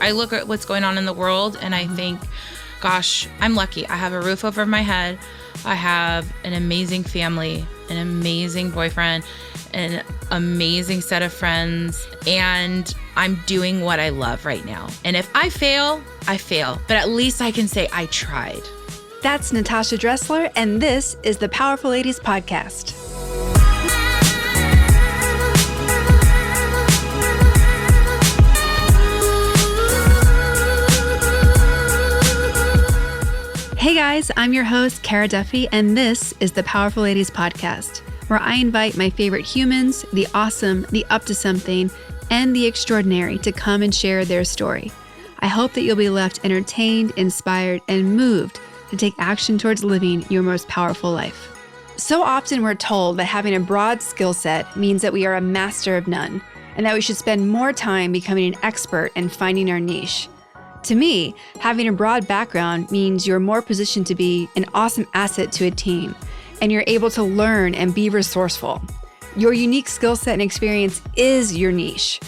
I look at what's going on in the world and I think, gosh, I'm lucky. I have a roof over my head. I have an amazing family, an amazing boyfriend, an amazing set of friends, and I'm doing what I love right now. And if I fail, I fail. But at least I can say I tried. That's Natasha Dressler, and this is the Powerful Ladies Podcast. Hey guys, I'm your host, Kara Duffy, and this is the Powerful Ladies Podcast, where I invite my favorite humans, the awesome, the up to something, and the extraordinary to come and share their story. I hope that you'll be left entertained, inspired, and moved to take action towards living your most powerful life. So often we're told that having a broad skill set means that we are a master of none, and that we should spend more time becoming an expert and finding our niche. To me, having a broad background means you're more positioned to be an awesome asset to a team, and you're able to learn and be resourceful. Your unique skill set and experience is your niche.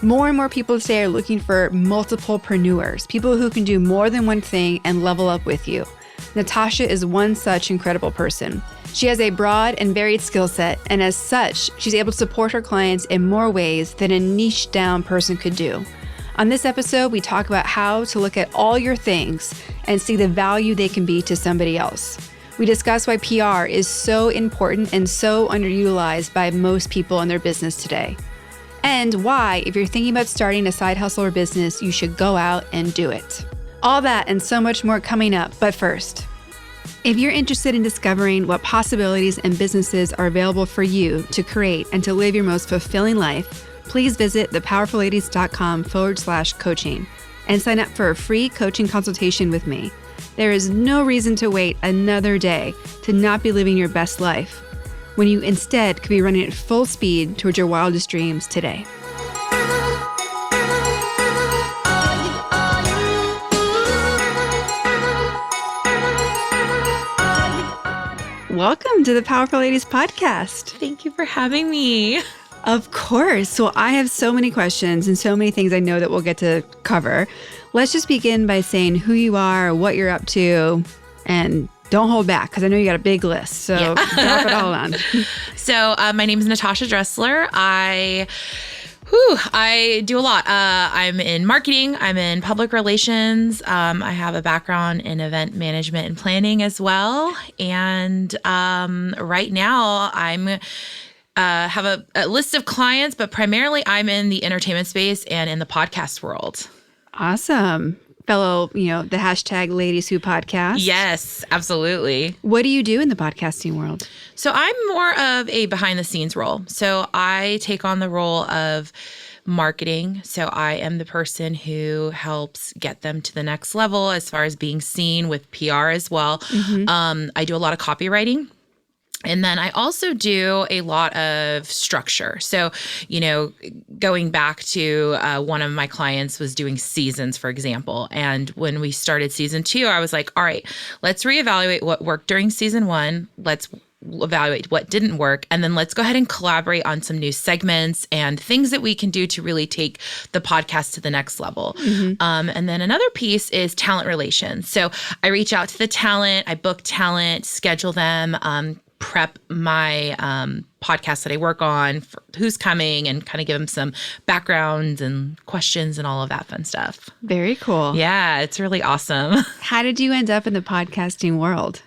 More and more people today are looking for multiplepreneurs, people who can do more than one thing and level up with you. Natasha is one such incredible person. She has a broad and varied skill set, and as such, she's able to support her clients in more ways than a niche down person could do. On this episode, we talk about how to look at all your things and see the value they can be to somebody else. We discuss why PR is so important and so underutilized by most people in their business today. And why, if you're thinking about starting a side hustle or business, you should go out and do it. All that and so much more coming up, but first, if you're interested in discovering what possibilities and businesses are available for you to create and to live your most fulfilling life, please visit thepowerfulladies.com/coaching and sign up for a free coaching consultation with me. There is no reason to wait another day to not be living your best life, when you instead could be running at full speed towards your wildest dreams today. Welcome to the Powerful Ladies Podcast. Thank you for having me. Of course. So I have so many questions and so many things I know that we'll get to cover. Let's just begin by saying who you are, what you're up to, and don't hold back because I know you got a big list. So drop it all on. So my name is Natasha Dressler. I do a lot. I'm in marketing. I'm in public relations. I have a background in event management and planning as well. And right now I'm have a list of clients, but primarily I'm in the entertainment space and in the podcast world. Awesome. Fellow, the hashtag Ladies Who Podcast. Yes, absolutely. What do you do in the podcasting world? So I'm more of a behind the scenes role. So I take on the role of marketing. So I am the person who helps get them to the next level as far as being seen with PR as well. Mm-hmm. I do a lot of copywriting. And then I also do a lot of structure. So, going back to one of my clients was doing seasons, for example. And when we started season 2, I was like, all right, let's reevaluate what worked during season 1. Let's evaluate what didn't work. And then let's go ahead and collaborate on some new segments and things that we can do to really take the podcast to the next level. Mm-hmm. And then another piece is talent relations. So I reach out to the talent, I book talent, schedule them, prep my podcast that I work on for who's coming and kind of give them some backgrounds and questions and all of that fun stuff. Very cool. Yeah, it's really awesome. How did you end up in the podcasting world?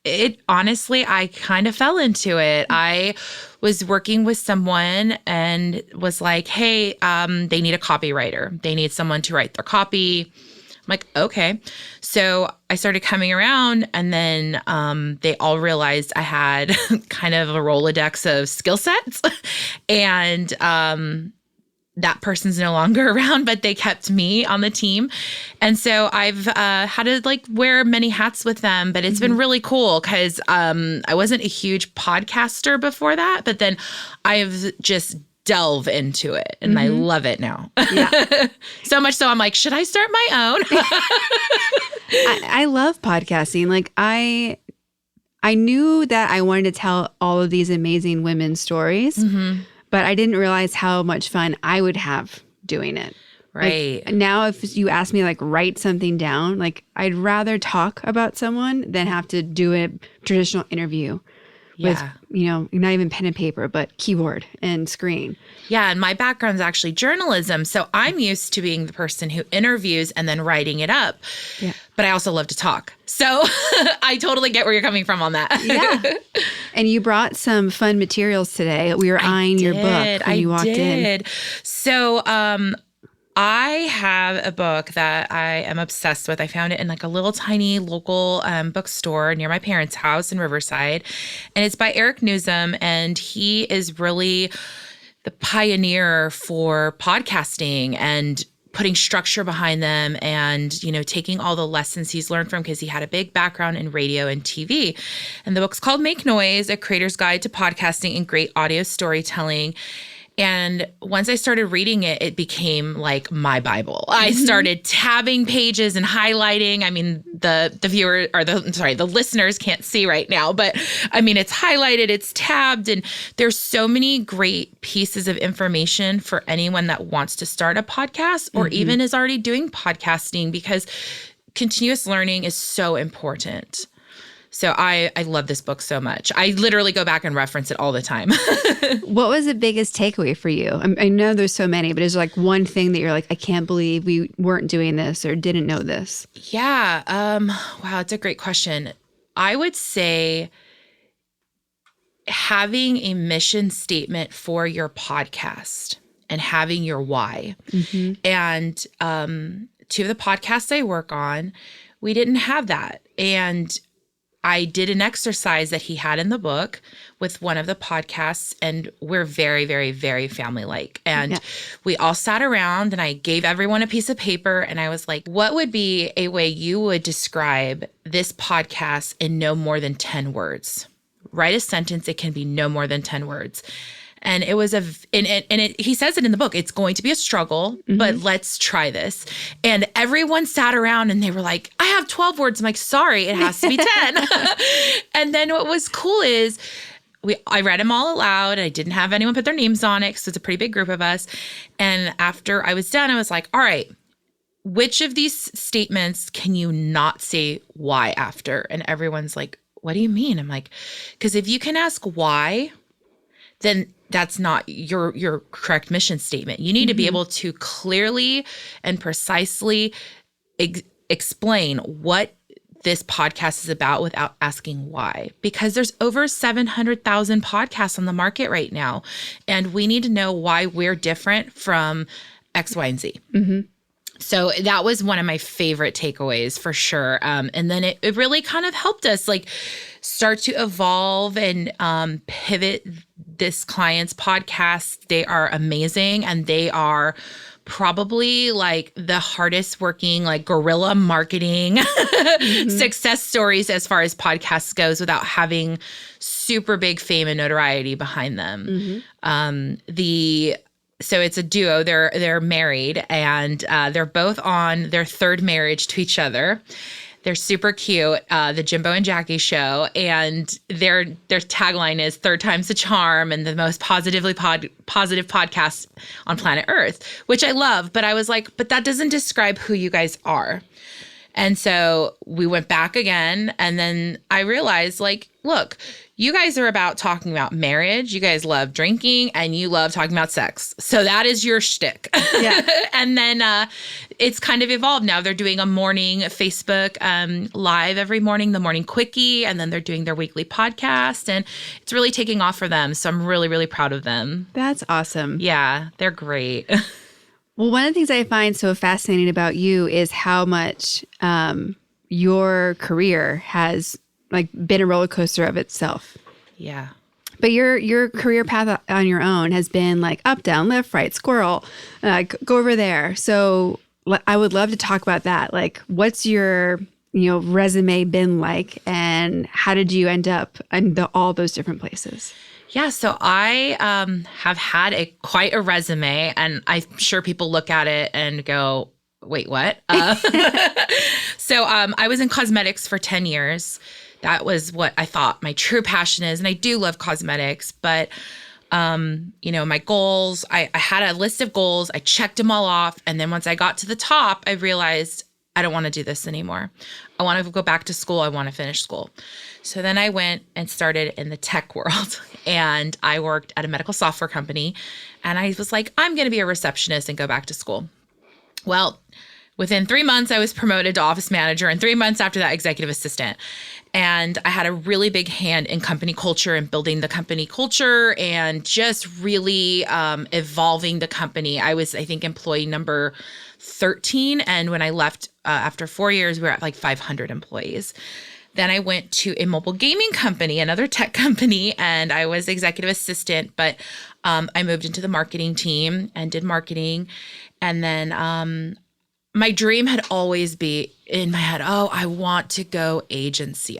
It honestly, I kind of fell into it. I was working with someone and was like, hey, they need a copywriter. They need someone to write their copy. I'm like, okay. So I started coming around and then they all realized I had kind of a Rolodex of skill sets and that person's no longer around, but they kept me on the team. And so I've had to wear many hats with them, but it's been really cool because I wasn't a huge podcaster before that, but then I've just delve into it and I love it now. Yeah. So much so I'm like, should I start my own? I love podcasting. I knew that I wanted to tell all of these amazing women's stories, but I didn't realize how much fun I would have doing it. Right. Like, now if you ask me like write something down, like I'd rather talk about someone than have to do a traditional interview with, Yeah. Not even pen and paper, but keyboard and screen. Yeah. And my background is actually journalism. So I'm used to being the person who interviews and then writing it up. Yeah. But I also love to talk. So I totally get where you're coming from on that. Yeah. And you brought some fun materials today. We were eyeing your book when you walked in. So I have a book that I am obsessed with. I found it in like a little tiny local bookstore near my parents' house in Riverside. And it's by Eric Newsom. And he is really the pioneer for podcasting and putting structure behind them and, taking all the lessons he's learned from, because he had a big background in radio and TV. And the book's called Make Noise, A Creator's Guide to Podcasting and Great Audio Storytelling. And once I started reading it, it became like my Bible. I started tabbing pages and highlighting. I mean, the listeners can't see right now, but I mean, it's highlighted, it's tabbed, and there's so many great pieces of information for anyone that wants to start a podcast or even is already doing podcasting, because continuous learning is so important. So I love this book so much. I literally go back and reference it all the time. What was the biggest takeaway for you? I know there's so many, but is there like one thing that you're like, I can't believe we weren't doing this or didn't know this? Yeah. Wow, it's a great question. I would say having a mission statement for your podcast and having your why. And two of the podcasts I work on, we didn't have that. And I did an exercise that he had in the book with one of the podcasts, and we're very, very, very family-like. And we all sat around and I gave everyone a piece of paper and I was like, what would be a way you would describe this podcast in no more than 10 words? Write a sentence. It can be no more than 10 words. And it was he says it in the book, it's going to be a struggle, but let's try this. And everyone sat around and they were like, I have 12 words. I'm like, sorry, it has to be 10. And then what was cool is I read them all aloud. I didn't have anyone put their names on it, so it's a pretty big group of us. And after I was done, I was like, all right, which of these statements can you not say why after? And everyone's like, what do you mean? I'm like, because if you can ask why, then that's not your correct mission statement. You need to be able to clearly and precisely explain what this podcast is about without asking why. Because there's over 700,000 podcasts on the market right now. And we need to know why we're different from X, Y, and Z. So that was one of my favorite takeaways for sure. And then it really kind of helped us like start to evolve and pivot this client's podcast. They are amazing, and they are probably like the hardest working, like guerrilla marketing success stories as far as podcasts goes without having super big fame and notoriety behind them. So it's a duo. They're married, and they're both on their third marriage to each other. They're super cute, the Jimbo and Jackie show, and their tagline is "Third time's the charm" and the most positive podcast on planet Earth, which I love. But I was like, but that doesn't describe who you guys are. And so we went back again, and then I realized, like, look, you guys are about talking about marriage. You guys love drinking, and you love talking about sex. So that is your shtick. Yeah. And then it's kind of evolved. Now they're doing a morning Facebook live every morning, the morning quickie, and then they're doing their weekly podcast, and it's really taking off for them. So I'm really, really proud of them. That's awesome. Yeah, they're great. Well, one of the things I find so fascinating about you is how much your career has like been a roller coaster of itself. Yeah. But your career path on your own has been like up, down, left, right, squirrel, go over there. So I would love to talk about that. Like, what's your resume been like, and how did you end up in all those different places? Yeah, so I have had quite a resume, and I'm sure people look at it and go, wait, what? So I was in cosmetics for 10 years. That was what I thought my true passion is, and I do love cosmetics, but my goals. I had a list of goals. I checked them all off. And then once I got to the top, I realized I don't want to do this anymore. I want to go back to school. I want to finish school. So then I went and started in the tech world, and I worked at a medical software company, and I was like, I'm going to be a receptionist and go back to school. Well, within 3 months, I was promoted to office manager, and 3 months after that, executive assistant. And I had a really big hand in company culture and building the company culture and just really evolving the company. I was, I think, employee number 13. And when I left after 4 years, we were at like 500 employees. Then I went to a mobile gaming company, another tech company, and I was executive assistant, but I moved into the marketing team and did marketing. And then my dream had always been in my head, I want to go agency.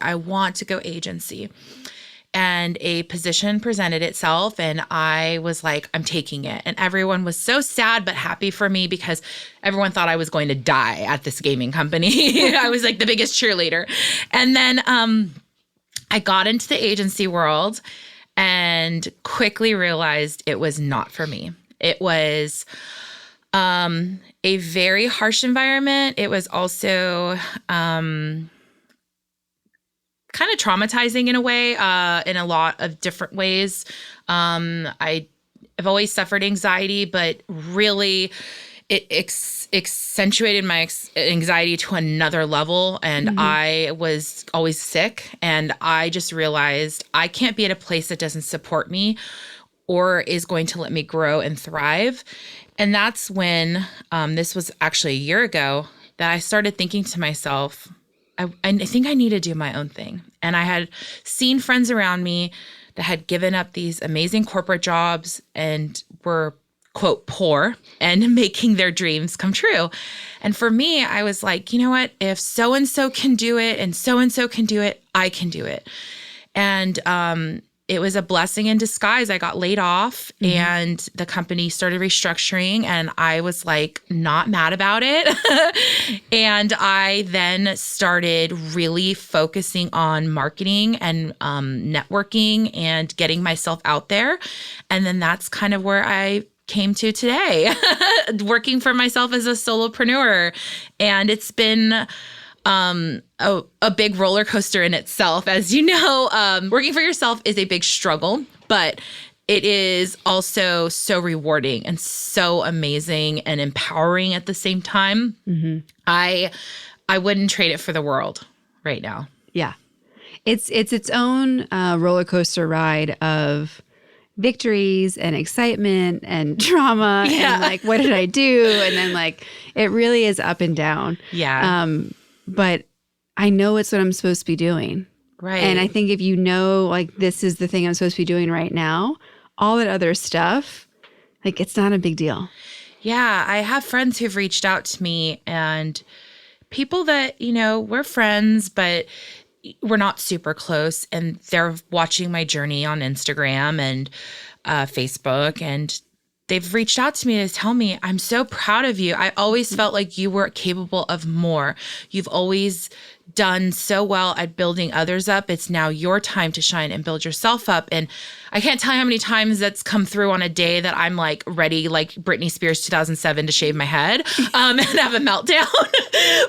And a position presented itself, and I was like, I'm taking it. And everyone was so sad but happy for me because everyone thought I was going to die at this gaming company. I was like the biggest cheerleader. And then I got into the agency world and quickly realized it was not for me. It was a very harsh environment. It was also kind of traumatizing in a way, in a lot of different ways. I've always suffered anxiety, but really it accentuated my anxiety to another level. And I was always sick. And I just realized I can't be at a place that doesn't support me or is going to let me grow and thrive. And that's when, this was actually a year ago, that I started thinking to myself, I think I need to do my own thing. And I had seen friends around me that had given up these amazing corporate jobs and were, quote, poor and making their dreams come true. And for me, I was like, you know what? If so-and-so can do it and so-and-so can do it, I can do it. And it was a blessing in disguise. I got laid off and the company started restructuring, and I was like not mad about it. And I then started really focusing on marketing and networking and getting myself out there. And then that's kind of where I came to today, working for myself as a solopreneur. And it's been a big roller coaster in itself. As you know, working for yourself is a big struggle, but it is also so rewarding and so amazing and empowering at the same time. I wouldn't trade it for the world right now. Yeah. It's its own roller coaster ride of victories and excitement and drama and like, what did I do? And then like, it really is up and down. Yeah. But I know it's what I'm supposed to be doing. Right. And I think if you know, like, this is the thing I'm supposed to be doing right now, all that other stuff, like, it's not a big deal. Yeah. I have friends who've reached out to me, and people that, we're friends, but we're not super close. And they're watching my journey on Instagram and Facebook, and they've reached out to me to tell me, I'm so proud of you. I always felt like you were capable of more. You've always done so well at building others up. It's now your time to shine and build yourself up. And I can't tell you how many times that's come through on a day that I'm like ready, like Britney Spears 2007, to shave my head and have a meltdown.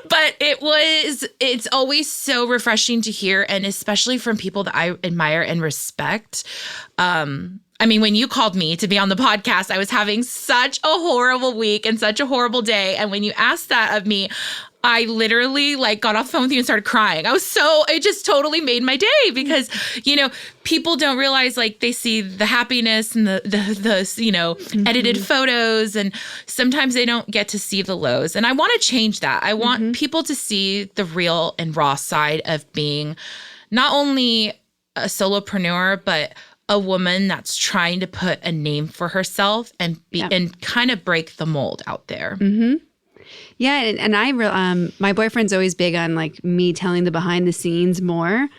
But it's always so refreshing to hear. And especially from people that I admire and respect. I mean, when you called me to be on the podcast, I was having such a horrible week and such a horrible day. And when you asked that of me, I literally like got off the phone with you and started crying. It just totally made my day because, people don't realize, like, they see the happiness and the edited photos, and sometimes they don't get to see the lows. And I want to change that. I want people to see the real and raw side of being not only a solopreneur, but a woman that's trying to put a name for herself and and kind of break the mold out there. Yeah, and my boyfriend's always big on like me telling the behind the scenes more,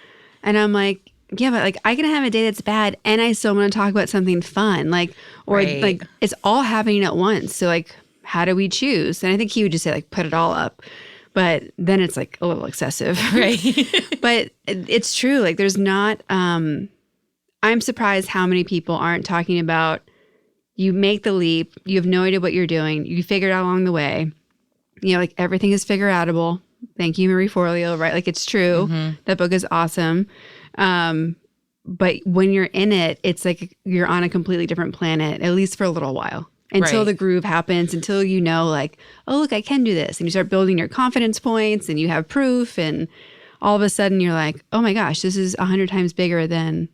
and I'm like, yeah, but like I can have a day that's bad, and I still want to talk about something fun, like like it's all happening at once. So like, how do we choose? And I think he would just say like, put it all up. But then it's like a little excessive, right? But it's true. Like, there's not. I'm surprised how many people aren't talking about you make the leap, you have no idea what you're doing, you figure it out along the way. You know, like everything is figure outable. Thank you, Marie Forleo, right? Like it's true. That book is awesome. But when you're in it, it's like you're on a completely different planet, at least for a little while. Until the groove happens, until you know like, oh, look, I can do this. And you start building your confidence points and you have proof. And all of a sudden you're like, oh my gosh, this is 100 times bigger than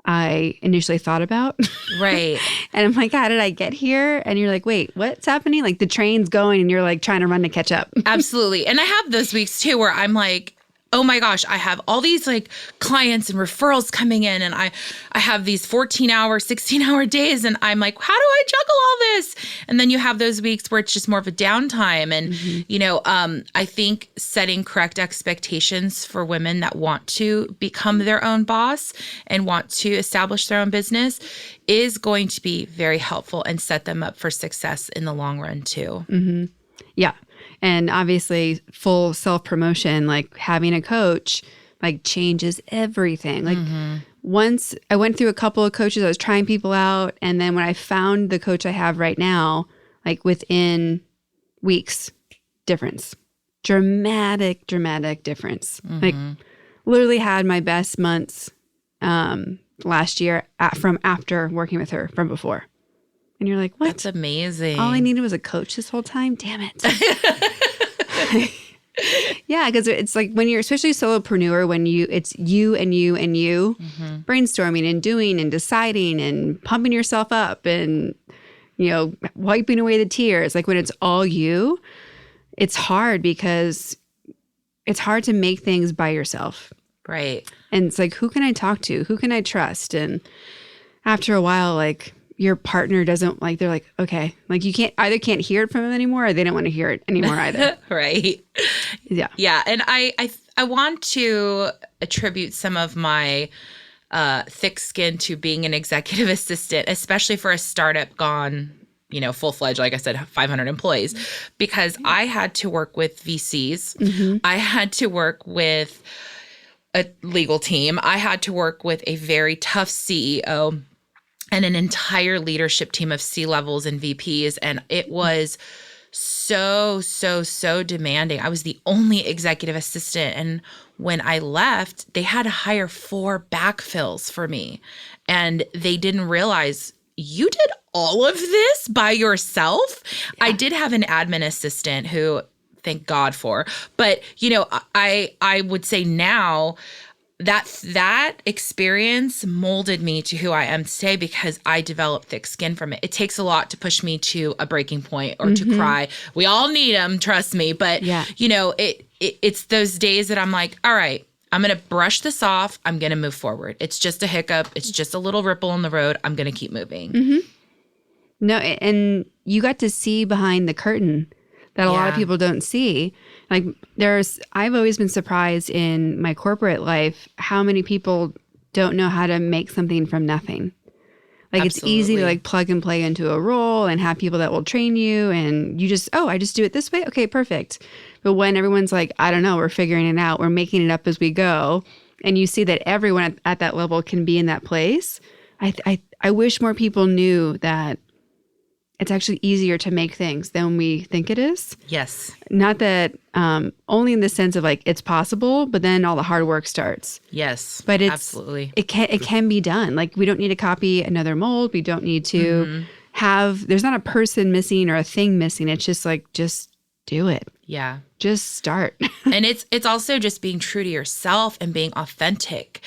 I initially thought about. Right. And I'm like, how did I get here? And you're like, wait, what's happening? Like the train's going and you're like trying to run to catch up. Absolutely. And I have those weeks too where I'm like, oh my gosh, I have all these like clients and referrals coming in and I have these 14-hour, 16-hour days and I'm like, how do I juggle all this? And then you have those weeks where it's just more of a downtime. And, you know, I think setting correct expectations for women that want to become their own boss and want to establish their own business is going to be very helpful and set them up for success in the long run too. Yeah. And obviously full self-promotion, like having a coach, like changes everything. Like once I went through a couple of coaches, I was trying people out. And then when I found the coach I have right now, like within weeks, difference, dramatic difference. Like literally had my best months last year from after working with her from before. And you're like, what? That's amazing. All I needed was a coach this whole time? Damn it. Yeah, because it's like when you're especially a solopreneur, when it's you and you and you brainstorming and doing and deciding and pumping yourself up and, you know, wiping away the tears. Like when it's all you, it's hard because it's hard to make things by yourself. Right. And it's like, who can I talk to? Who can I trust? And after a while, like, your partner doesn't like, they're like, okay, like you can't hear it from them anymore or they don't want to hear it anymore either. Right. Yeah. Yeah. And I want to attribute some of my thick skin to being an executive assistant, especially for a startup gone, you know, full-fledged, like I said, 500 employees, because I had to work with VCs. I had to work with a legal team. I had to work with a very tough CEO and an entire leadership team of C-levels and VPs. And it was so demanding. I was the only executive assistant. And when I left, they had to hire 4 backfills for me. And they didn't realize you did all of this by yourself. Yeah. I did have an admin assistant who, thank God for, but you know, I would say now that experience molded me to who I am today because I developed thick skin from it. It takes a lot to push me to a breaking point or to cry. We all need them, trust me. But, you know, it's those days that I'm like, all right, I'm going to brush this off. I'm going to move forward. It's just a hiccup. It's just a little ripple in the road. I'm going to keep moving. No, and you got to see behind the curtain that a lot of people don't see. Like I've always been surprised in my corporate life how many people don't know how to make something from nothing. Like It's easy to like plug and play into a role and have people that will train you and you just, I just do it this way. Okay, perfect. But when everyone's like, I don't know, we're figuring it out. We're making it up as we go. And you see that everyone at that level can be in that place. I wish more people knew that it's actually easier to make things than we think it is. Yes. Not that only in the sense of like it's possible, but then all the hard work starts. Yes. But absolutely. It can be done. Like we don't need to copy another mold. We don't need to there's not a person missing or a thing missing. It's just like just do it. Yeah. Just start. And it's also just being true to yourself and being authentic.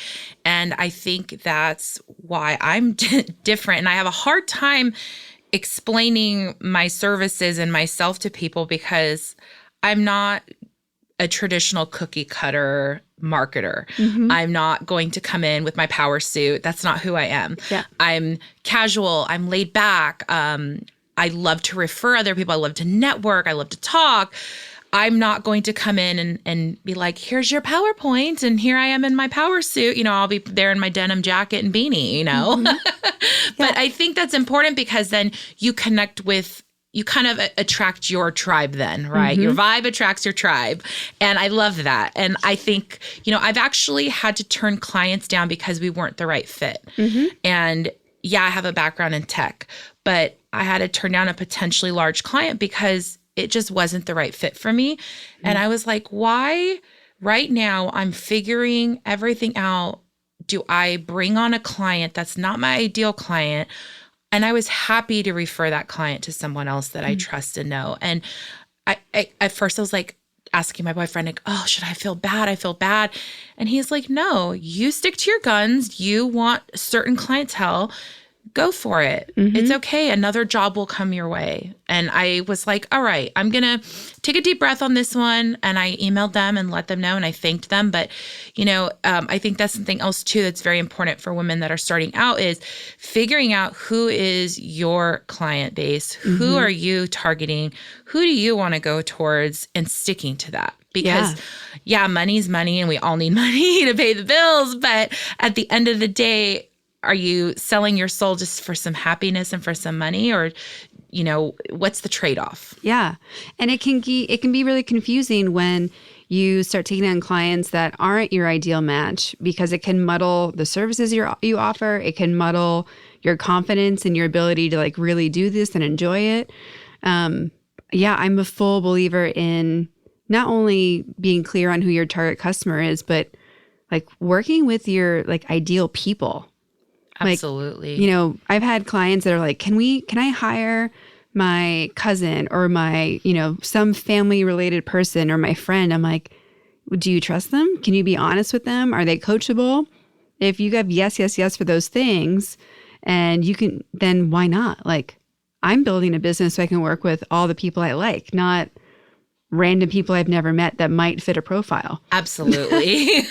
And I think that's why I'm different. And I have a hard time explaining my services and myself to people because I'm not a traditional cookie cutter marketer. I'm not going to come in with my power suit. That's not who I am. Yeah. I'm casual. I'm laid back. I love to refer other people. I love to network. I love to talk. I'm not going to come in and be like, here's your PowerPoint and here I am in my power suit. You know, I'll be there in my denim jacket and beanie, you know. But I think that's important because then you connect with you kind of attract your tribe then, right? Your vibe attracts your tribe. And I love that. And I think, I've actually had to turn clients down because we weren't the right fit. And yeah, I have a background in tech, but I had to turn down a potentially large client because it just wasn't the right fit for me. And I was like, why right now I'm figuring everything out. Do I bring on a client that's not my ideal client? And I was happy to refer that client to someone else that I trust and know. And I at first I was like asking my boyfriend, like, oh, should I feel bad? I feel bad. And he's like, no, you stick to your guns. You want certain clientele. Go for it. It's okay. Another job will come your way. And I was like, all right, I'm going to take a deep breath on this one. And I emailed them and let them know, and I thanked them. But, I think that's something else too that's very important for women that are starting out is figuring out who is your client base, who are you targeting, who do you want to go towards, and sticking to that. Because money's money and we all need money to pay the bills. But at the end of the day, are you selling your soul just for some happiness and for some money, or, what's the trade-off? Yeah. And it can be really confusing when you start taking on clients that aren't your ideal match, because it can muddle the services you offer. It can muddle your confidence and your ability to like really do this and enjoy it. I'm a full believer in not only being clear on who your target customer is, but like working with your like ideal people. Absolutely. Like, I've had clients that are like, can I hire my cousin or my, some family related person or my friend? I'm like, do you trust them? Can you be honest with them? Are they coachable? If you have yes for those things, and you can, then why not? Like, I'm building a business so I can work with all the people I like, not random people I've never met that might fit a profile. Absolutely.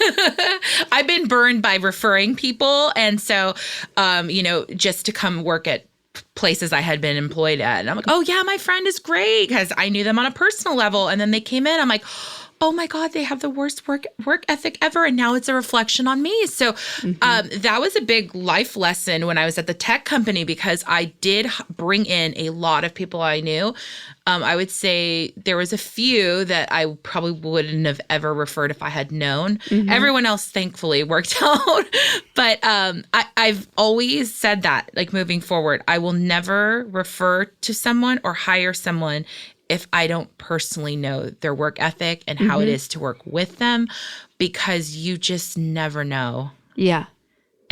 I've been burned by referring people. And so, just to come work at places I had been employed at. And I'm like, oh yeah, my friend is great, because I knew them on a personal level. And then they came in, I'm like, oh my God, they have the worst work ethic ever. And now it's a reflection on me. So that was a big life lesson when I was at the tech company, because I did bring in a lot of people I knew. I would say there was a few that I probably wouldn't have ever referred if I had known. Everyone else, thankfully, worked out. But I've always said that, like, moving forward, I will never refer to someone or hire someone if I don't personally know their work ethic and how it is to work with them, because you just never know. Yeah.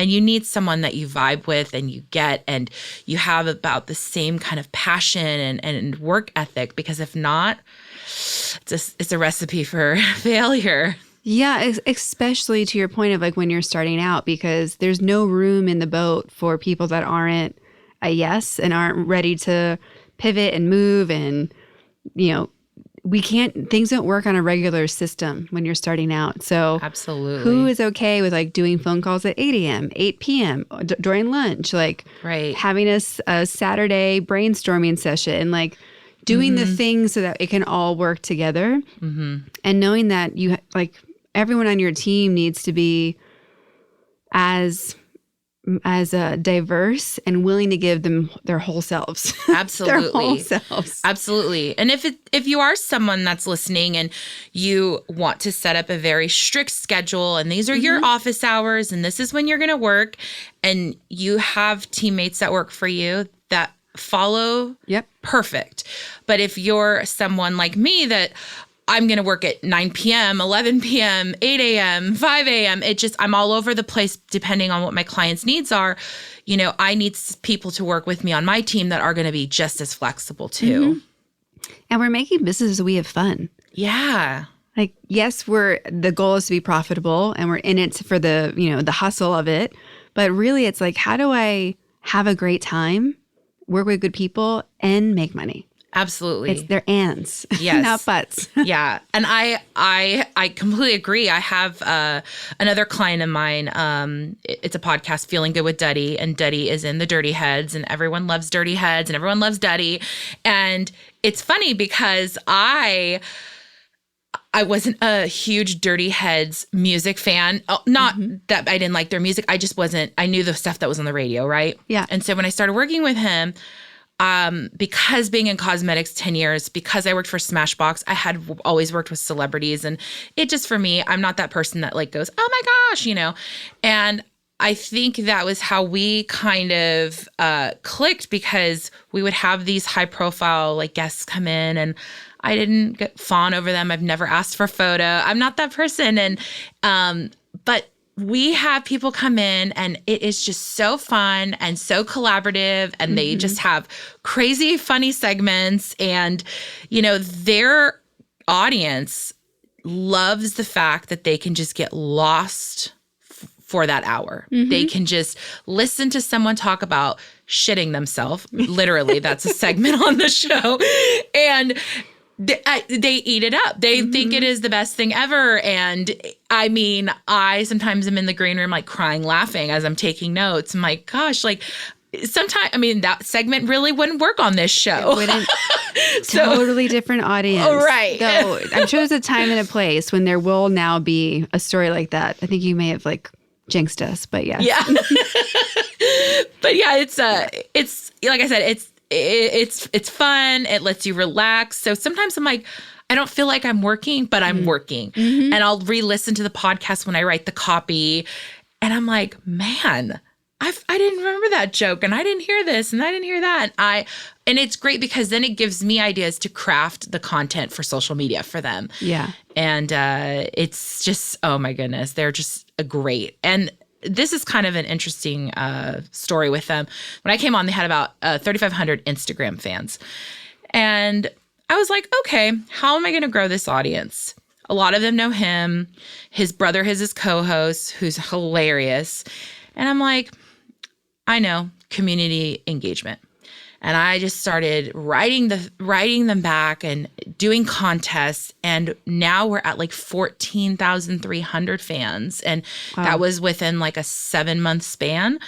And you need someone that you vibe with and you get, and you have about the same kind of passion and work ethic, because if not, it's a recipe for failure. Yeah, especially to your point of like when you're starting out, because there's no room in the boat for people that aren't a yes and aren't ready to pivot and move. And, things don't work on a regular system when you're starting out. So absolutely, who is okay with like doing phone calls at 8 a.m., 8 p.m. During lunch, like having a Saturday brainstorming session, like doing the things so that it can all work together. And knowing that you like everyone on your team needs to be as diverse and willing to give them their whole selves. Absolutely. Their whole selves. Absolutely. And if you are someone that's listening and you want to set up a very strict schedule, and these are your office hours, and this is when you're going to work, and you have teammates that work for you that follow, perfect. But if you're someone like me that I'm going to work at 9 p.m., 11 p.m., 8 a.m., 5 a.m. I'm all over the place depending on what my clients' needs are. I need people to work with me on my team that are going to be just as flexible too. And we're making businesses we have fun. Yeah. Like, yes, the goal is to be profitable, and we're in it for the, the hustle of it. But really it's like, how do I have a great time, work with good people, and make money? Absolutely. It's their ands, not buts. Yeah. And I completely agree. I have another client of mine. It's a podcast, Feeling Good with Duddy. And Duddy is in the Dirty Heads, and everyone loves Dirty Heads and everyone loves Duddy. And it's funny because I wasn't a huge Dirty Heads music fan. Not that I didn't like their music. I just wasn't. I knew the stuff that was on the radio, right? Yeah. And so when I started working with him, because being in cosmetics 10 years, because I worked for Smashbox, I had always worked with celebrities. And it just, for me, I'm not that person that like goes, oh my gosh, and I think that was how we kind of clicked, because we would have these high profile like guests come in, and I didn't fawn over them. I've never asked for a photo. I'm not that person. And, but we have people come in and it is just so fun and so collaborative, and they just have crazy funny segments, and, their audience loves the fact that they can just get lost for that hour. They can just listen to someone talk about shitting themselves. Literally, that's a segment on the show. And they eat it up. They think it is the best thing ever. And I mean, I sometimes am in the green room, like crying, laughing as I'm taking notes. I'm like, gosh, like sometimes, that segment really wouldn't work on this show. It wouldn't. Totally different audience. Oh, right. So I'm sure there's a time and a place when there will now be a story like that. I think you may have like jinxed us, but yeah. Yeah. But yeah, it's like I said, it's fun. It lets you relax. So sometimes I'm like, I don't feel like I'm working, but I'm working. And I'll re-listen to the podcast when I write the copy. And I'm like, man, I didn't remember that joke, and I didn't hear this, and I didn't hear that. And it's great because then it gives me ideas to craft the content for social media for them. Yeah. And it's just, oh my goodness, they're just great. And this is kind of an interesting story with them. When I came on, they had about 3,500 Instagram fans. And I was like, okay, how am I going to grow this audience? A lot of them know him. His brother is his co-host, who's hilarious. And I'm like, I know, community engagement. And I just started writing them back and doing contests. And now we're at like 14,300 fans. And that was within like a 7-month span.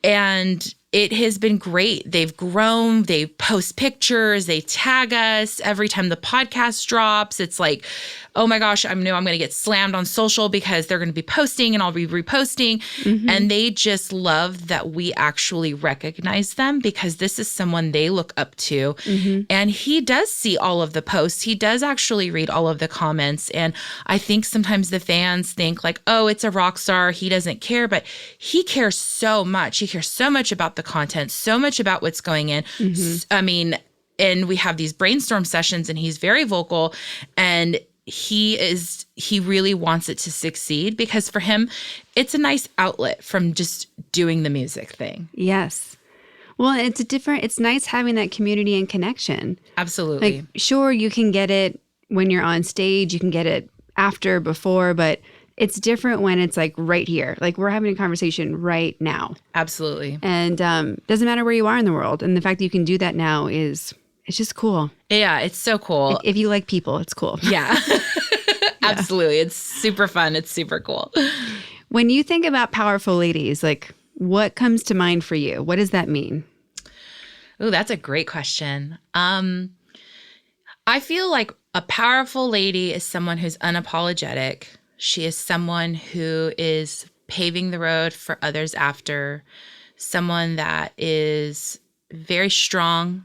And it has been great. They've grown. They post pictures. They tag us every time the podcast drops. It's like, oh my gosh, I know I'm going to get slammed on social because they're going to be posting and I'll be reposting. And they just love that we actually recognize them, because this is someone they look up to. And he does see all of the posts. He does actually read all of the comments. And I think sometimes the fans think like, oh, it's a rock star, he doesn't care. But he cares so much. He cares so much about the content, so much about what's going in. I mean, and we have these brainstorm sessions, and he's very vocal, and he really wants it to succeed, because for him, it's a nice outlet from just doing the music thing. Yes. Well, it's nice having that community and connection. Absolutely. Like, sure, you can get it when you're on stage, you can get it after, before, but it's different when it's like right here. Like, we're having a conversation right now. Absolutely. And doesn't matter where you are in the world. And the fact that you can do that now it's just cool. Yeah, it's so cool. If you like people, it's cool. Yeah. Absolutely. It's super fun. It's super cool. When you think about powerful ladies, like, what comes to mind for you? What does that mean? Oh, that's a great question. I feel like a powerful lady is someone who's unapologetic. She is someone who is paving the road for others after, someone that is very strong.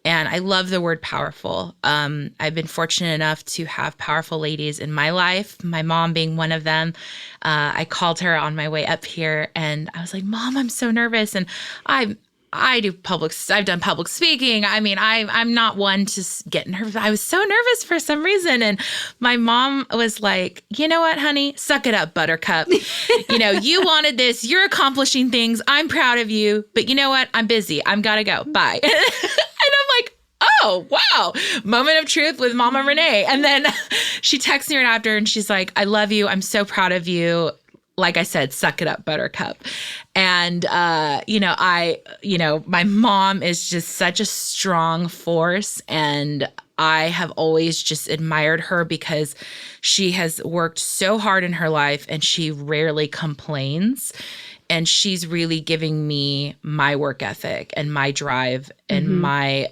And I love the word powerful. I've been fortunate enough to have powerful ladies in my life, my mom being one of them. I called her on my way up here and I was like, Mom, I'm so nervous. And I've done public speaking. I mean, I'm not one to get nervous. I was so nervous for some reason. And my mom was like, you know what, honey, suck it up, buttercup. You wanted this, you're accomplishing things. I'm proud of you, but you know what? I'm busy. I'm gotta go. Bye. And I'm like, oh, wow. Moment of truth with Mama Renee. And then she texts me right after and she's like, I love you. I'm so proud of you. Like I said, suck it up, buttercup. And, my mom is just such a strong force. And I have always just admired her because she has worked so hard in her life and she rarely complains. And she's really giving me my work ethic and my drive and my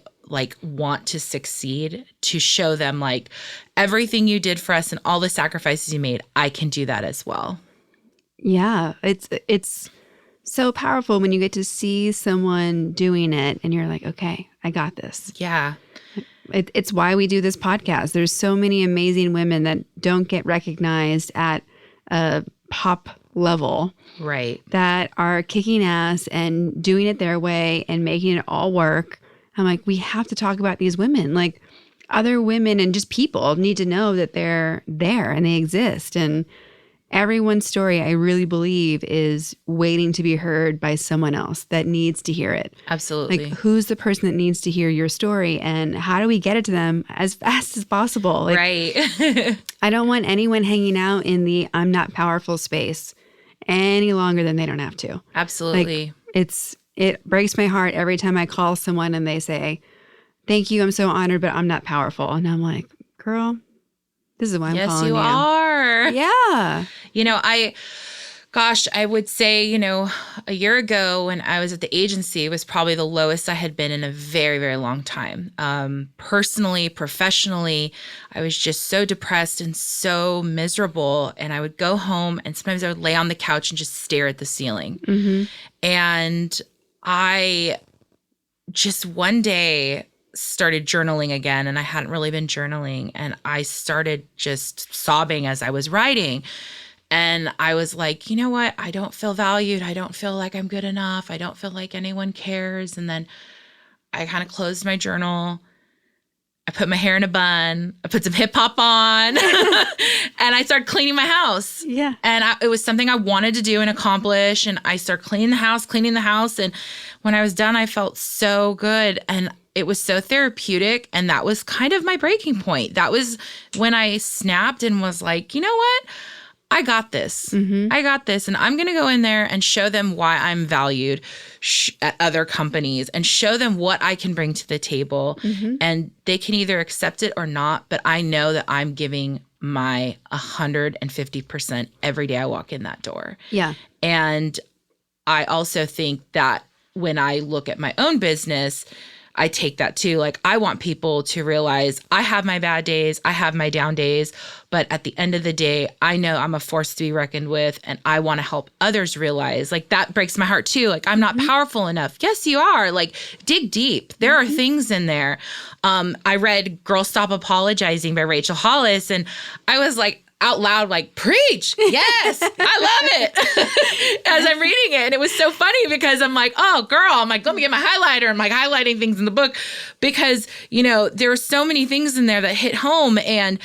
want to succeed, to show them like everything you did for us and all the sacrifices you made, I can do that as well. Yeah, it's so powerful when you get to see someone doing it and you're like, okay, I got this. Yeah. It's why we do this podcast. There's so many amazing women that don't get recognized at a pop level. Right. That are kicking ass and doing it their way and making it all work. I'm like, we have to talk about these women. Like, other women and just people need to know that they're there and they exist. And everyone's story, I really believe, is waiting to be heard by someone else that needs to hear it. Absolutely. Like, who's the person that needs to hear your story, and how do we get it to them as fast as possible? Like, right. I don't want anyone hanging out in the I'm not powerful space any longer than they don't have to. Absolutely. Like, it breaks my heart every time I call someone and they say, "Thank you, I'm so honored, but I'm not powerful." And I'm like, girl, this is why I'm calling you. Yes, you are. Yeah. I would say, a year ago when I was at the agency was probably the lowest I had been in a very, very long time. Personally, professionally, I was just so depressed and so miserable. And I would go home and sometimes I would lay on the couch and just stare at the ceiling. Mm-hmm. And I just one day started journaling again, and I hadn't really been journaling, and I started just sobbing as I was writing. And I was like, you know what? I don't feel valued. I don't feel like I'm good enough. I don't feel like anyone cares. And then I kind of closed my journal. I put my hair in a bun. I put some hip hop on and I started cleaning my house. Yeah. And it was something I wanted to do and accomplish. And I started cleaning the house. And when I was done, I felt so good. And it was so therapeutic. And that was kind of my breaking point. That was when I snapped and was like, you know what? I got this. Mm-hmm. I got this. And I'm going to go in there and show them why I'm valued at other companies and show them what I can bring to the table. Mm-hmm. And they can either accept it or not. But I know that I'm giving my 150% every day I walk in that door. Yeah. And I also think that when I look at my own business, I take that too. Like, I want people to realize I have my bad days, I have my down days, but at the end of the day, I know I'm a force to be reckoned with, and I want to help others realize, like, that breaks my heart too. Like, I'm not powerful enough. Yes, you are. Like, dig deep. There are things in there. I read Girl Stop Apologizing by Rachel Hollis, and I was like, out loud, like, preach. Yes, I love it. As I'm reading it. And it was so funny because I'm like, oh, girl, I'm like, let me get my highlighter. I'm like highlighting things in the book because, there were so many things in there that hit home. And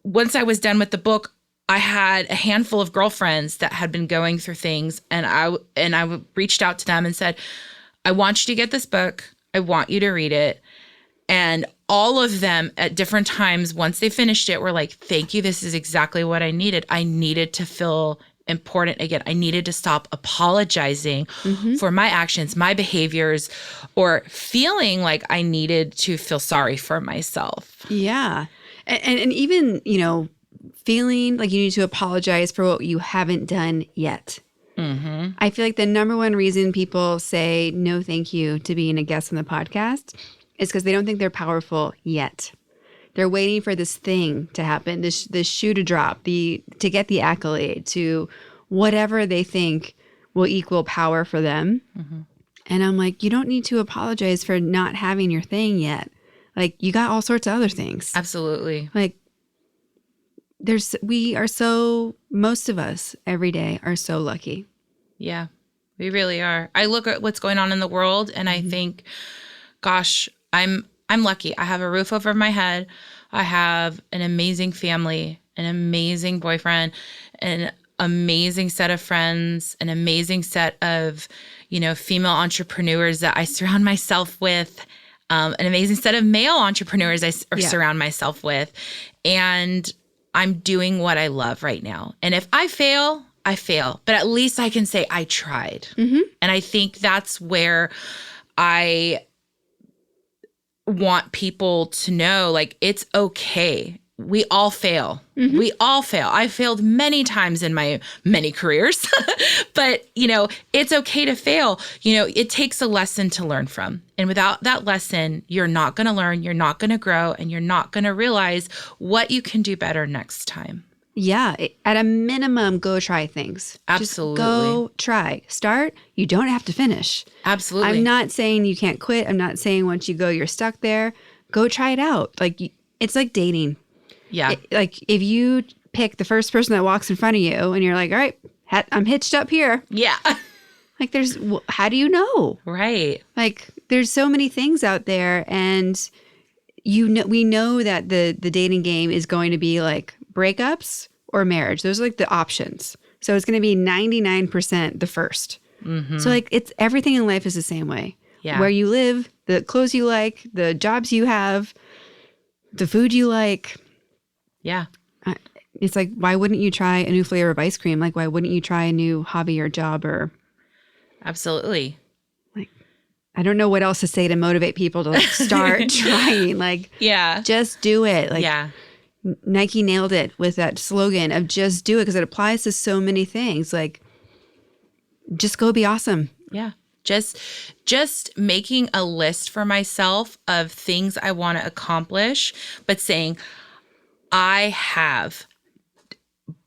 once I was done with the book, I had a handful of girlfriends that had been going through things. And I reached out to them and said, I want you to get this book. I want you to read it. And all of them at different times, once they finished it, were like, thank you. This is exactly what I needed. I needed to feel important again. I needed to stop apologizing for my actions, my behaviors, or feeling like I needed to feel sorry for myself. Yeah. And even, feeling like you need to apologize for what you haven't done yet. Mm-hmm. I feel like the number one reason people say no thank you to being a guest on the podcast is because they don't think they're powerful yet. They're waiting for this thing to happen, this shoe to drop, to get the accolade, to whatever they think will equal power for them. Mm-hmm. And I'm like, you don't need to apologize for not having your thing yet. Like, you got all sorts of other things. Absolutely. Like, most of us every day are so lucky. Yeah, we really are. I look at what's going on in the world and I think, gosh, I'm lucky. I have a roof over my head. I have an amazing family, an amazing boyfriend, an amazing set of friends, an amazing set of, female entrepreneurs that I surround myself with, an amazing set of male entrepreneurs I surround myself with. And I'm doing what I love right now. And if I fail, I fail. But at least I can say I tried. Mm-hmm. And I think that's where I want people to know, like, it's okay. We all fail. Mm-hmm. We all fail. I failed many times in my many careers, but, it's okay to fail. It takes a lesson to learn from. And without that lesson, you're not going to learn, you're not going to grow, and you're not going to realize what you can do better next time. Yeah. At a minimum, go try things. Absolutely. Just go try. Start. You don't have to finish. Absolutely. I'm not saying you can't quit. I'm not saying once you go, you're stuck there. Go try it out. Like, it's like dating. Yeah. Like, if you pick the first person that walks in front of you and you're like, all right, I'm hitched up here. Yeah. Like, how do you know? Right. Like, there's so many things out there, and we know that the dating game is going to be like breakups or marriage. Those are like the options. So it's going to be 99% the first. Mm-hmm. So like, it's everything in life is the same way. Yeah. Where you live, the clothes you like, the jobs you have, the food you like. Yeah. It's like, why wouldn't you try a new flavor of ice cream? Like, why wouldn't you try a new hobby or job? Or absolutely. Like, I don't know what else to say to motivate people to like start trying. Like, yeah, just do it. Like, yeah. Nike nailed it with that slogan of just do it, because it applies to so many things. Like, just go be awesome. Yeah. Just making a list for myself of things I want to accomplish, but saying, I have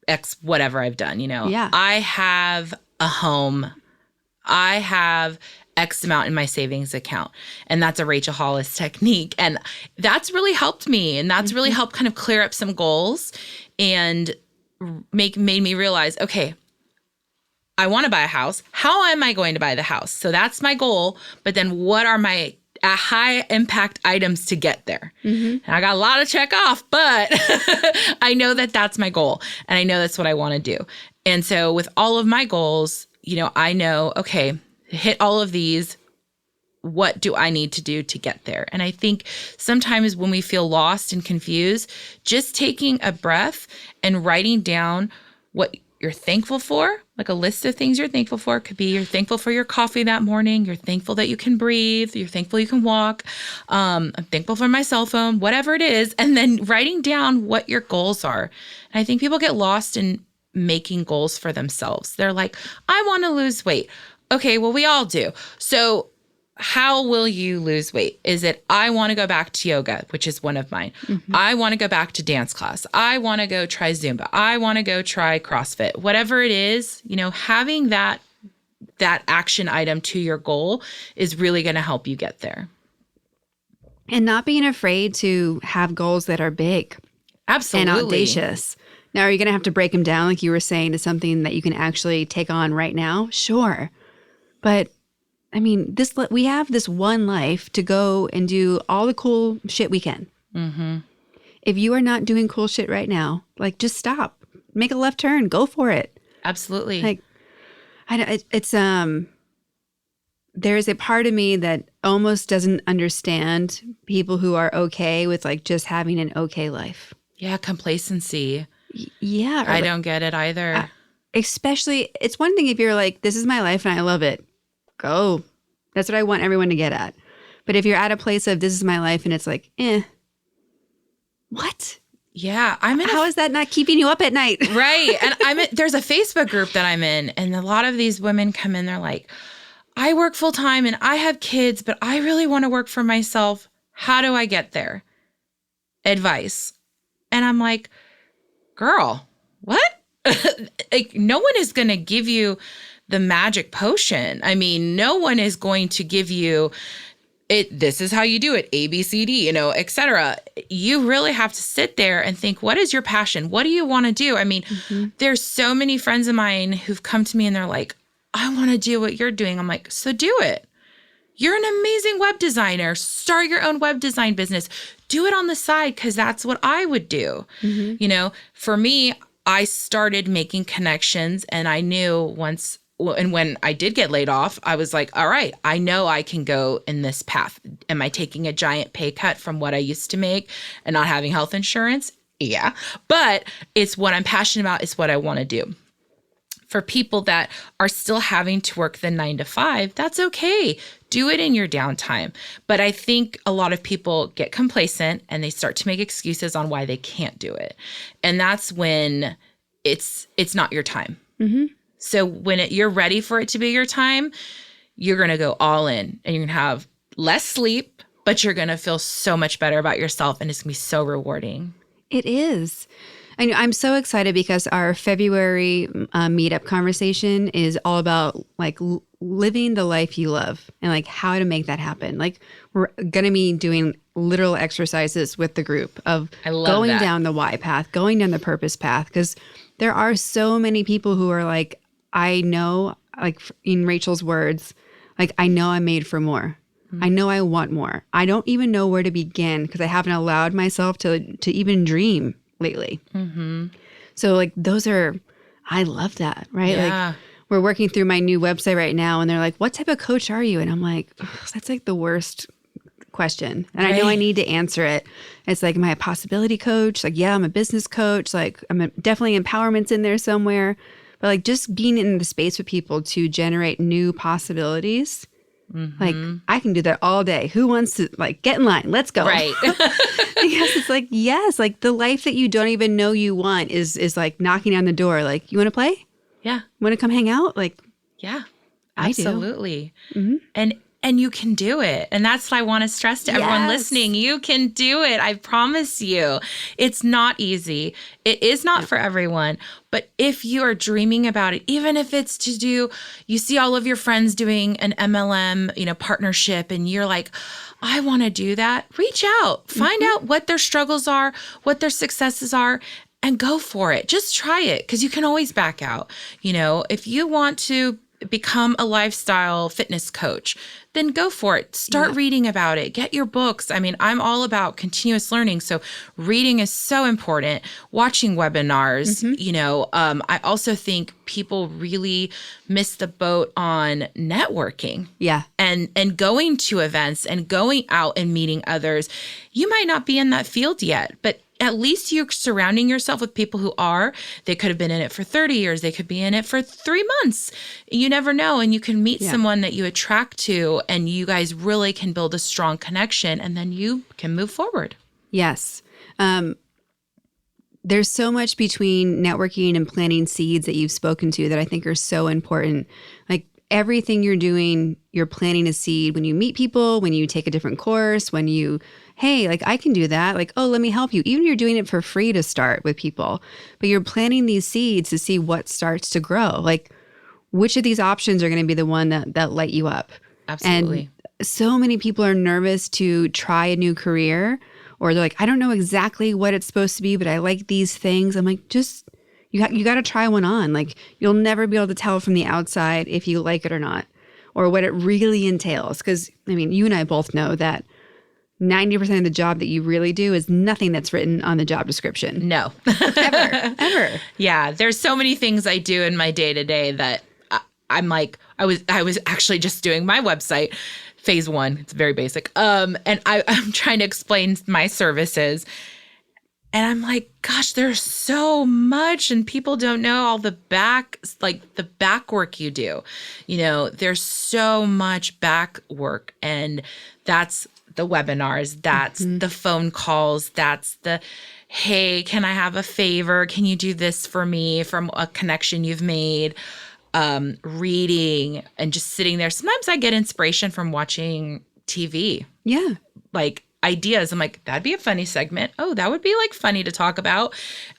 X, whatever I've done, Yeah. I have a home. I have X amount in my savings account. And that's a Rachel Hollis technique. And that's really helped me. And that's really helped kind of clear up some goals and made me realize, okay, I want to buy a house. How am I going to buy the house? So that's my goal. But then what are my high impact items to get there? And I got a lot to check off, but I know that that's my goal. And I know that's what I want to do. And so with all of my goals, I know, okay, hit all of these, what do I need to do to get there? And I think sometimes when we feel lost and confused, just taking a breath and writing down what you're thankful for, like a list of things you're thankful for. Could be you're thankful for your coffee that morning. You're thankful that you can breathe. You're thankful you can walk. I'm thankful for my cell phone, whatever it is. And then writing down what your goals are. And I think people get lost in making goals for themselves. They're like, I want to lose weight. Okay, well, we all do. So how will you lose weight? Is it, I want to go back to yoga, which is one of mine. I want to go back to dance class. I want to go try Zumba. I want to go try CrossFit. Whatever it is, having that action item to your goal is really going to help you get there. And not being afraid to have goals that are big. Absolutely. And audacious. Now, are you going to have to break them down, like you were saying, to something that you can actually take on right now? Sure. But I mean, we have this one life to go and do all the cool shit we can. If you are not doing cool shit right now, like, just stop, make a left turn, go for it. Absolutely. Like, there's a part of me that almost doesn't understand people who are okay with like just having an okay life. Yeah, complacency. Yeah. I don't get it either. Especially, it's one thing if you're like, this is my life and I love it. Go. That's what I want everyone to get at. But if you're at a place of this is my life and it's like, what? Yeah. How is that not keeping you up at night? Right. And there's a Facebook group that I'm in, and a lot of these women come in, they're like, I work full time and I have kids, but I really want to work for myself. How do I get there? Advice. And I'm like, girl, what? Like, no one is going to give you the magic potion. I mean, no one is going to give you it. This is how you do it, A, B, C, D, et cetera. You really have to sit there and think, what is your passion? What do you want to do? I mean, there's so many friends of mine who've come to me and they're like, I want to do what you're doing. I'm like, so do it. You're an amazing web designer. Start your own web design business. Do it on the side, because that's what I would do. For me, I started making connections, and I knew and when I did get laid off, I was like, all right, I know I can go in this path. Am I taking a giant pay cut from what I used to make and not having health insurance? Yeah. But it's what I'm passionate about. It's what I want to do. For people that are still having to work the 9 to 5, that's okay. Do it in your downtime. But I think a lot of people get complacent and they start to make excuses on why they can't do it. And that's when it's not your time. So when you're ready for it to be your time, you're going to go all in, and you're going to have less sleep, but you're going to feel so much better about yourself, and it's going to be so rewarding. It is. And I'm so excited because our February meetup conversation is all about like living the life you love and like how to make that happen. Like we're going to be doing literal exercises with the group of going down the why path, going down the purpose path, because there are so many people who are like, I know, like in Rachel's words, like, I know I'm made for more. I know I want more. I don't even know where to begin because I haven't allowed myself to even dream lately. So like I love that, right? Yeah. Like we're working through my new website right now and they're like, what type of coach are you? And I'm like, that's like the worst question. And I know I need to answer it. It's like, am I a possibility coach? Like, yeah, I'm a business coach. Like definitely empowerment's in there somewhere. But like just being in the space with people to generate new possibilities. Like I can do that all day. Who wants to like get in line? Let's go. Right. Because it's like, yes, like the life that you don't even know you want is like knocking on the door. Like, you want to play? Yeah. Want to come hang out? Like, yeah, I do. absolutely. And you can do it. And that's what I want to stress to everyone listening. You can do it. I promise you. It's not easy. It is not for everyone. But if you are dreaming about it, even if it's to do, you see all of your friends doing an MLM, partnership, and you're like, I want to do that. Reach out, find out what their struggles are, what their successes are, and go for it. Just try it because you can always back out. If you want to become a lifestyle fitness coach, then go for it. Start reading about it. Get your books. I mean, I'm all about continuous learning. So reading is so important. Watching webinars, I also think people really miss the boat on networking. Yeah. And going to events and going out and meeting others. You might not be in that field yet, but at least you're surrounding yourself with people who are. They could have been in it for 30 years. They could be in it for 3 months. You never know. And you can meet someone that you attract to, and you guys really can build a strong connection, and then you can move forward. Yes. There's so much between networking and planting seeds that you've spoken to that I think are so important. Like everything you're doing, you're planting a seed when you meet people, when you take a different course, when you, hey, like I can do that. Like, oh, let me help you. Even if you're doing it for free to start with people, but you're planting these seeds to see what starts to grow. Like which of these options are going to be the one that light you up? Absolutely. And so many people are nervous to try a new career, or they're like, I don't know exactly what it's supposed to be, but I like these things. I'm like, just, you got to try one on. Like you'll never be able to tell from the outside if you like it or not, or what it really entails. Because I mean, you and I both know that 90% of the job that you really do is nothing that's written on the job description. No. Ever. Yeah. There's so many things I do in my day to day that I'm like, I was actually just doing my website, phase 1. It's very basic. And I'm trying to explain my services. And I'm like, gosh, there's so much, and people don't know all the back work you do. There's so much back work, and that's the webinars, that's the phone calls, that's the, hey, can I have a favor? Can you do this for me from a connection you've made? Reading and just sitting there. Sometimes I get inspiration from watching TV. Yeah. Like ideas. I'm like, that'd be a funny segment. Oh, that would be like funny to talk about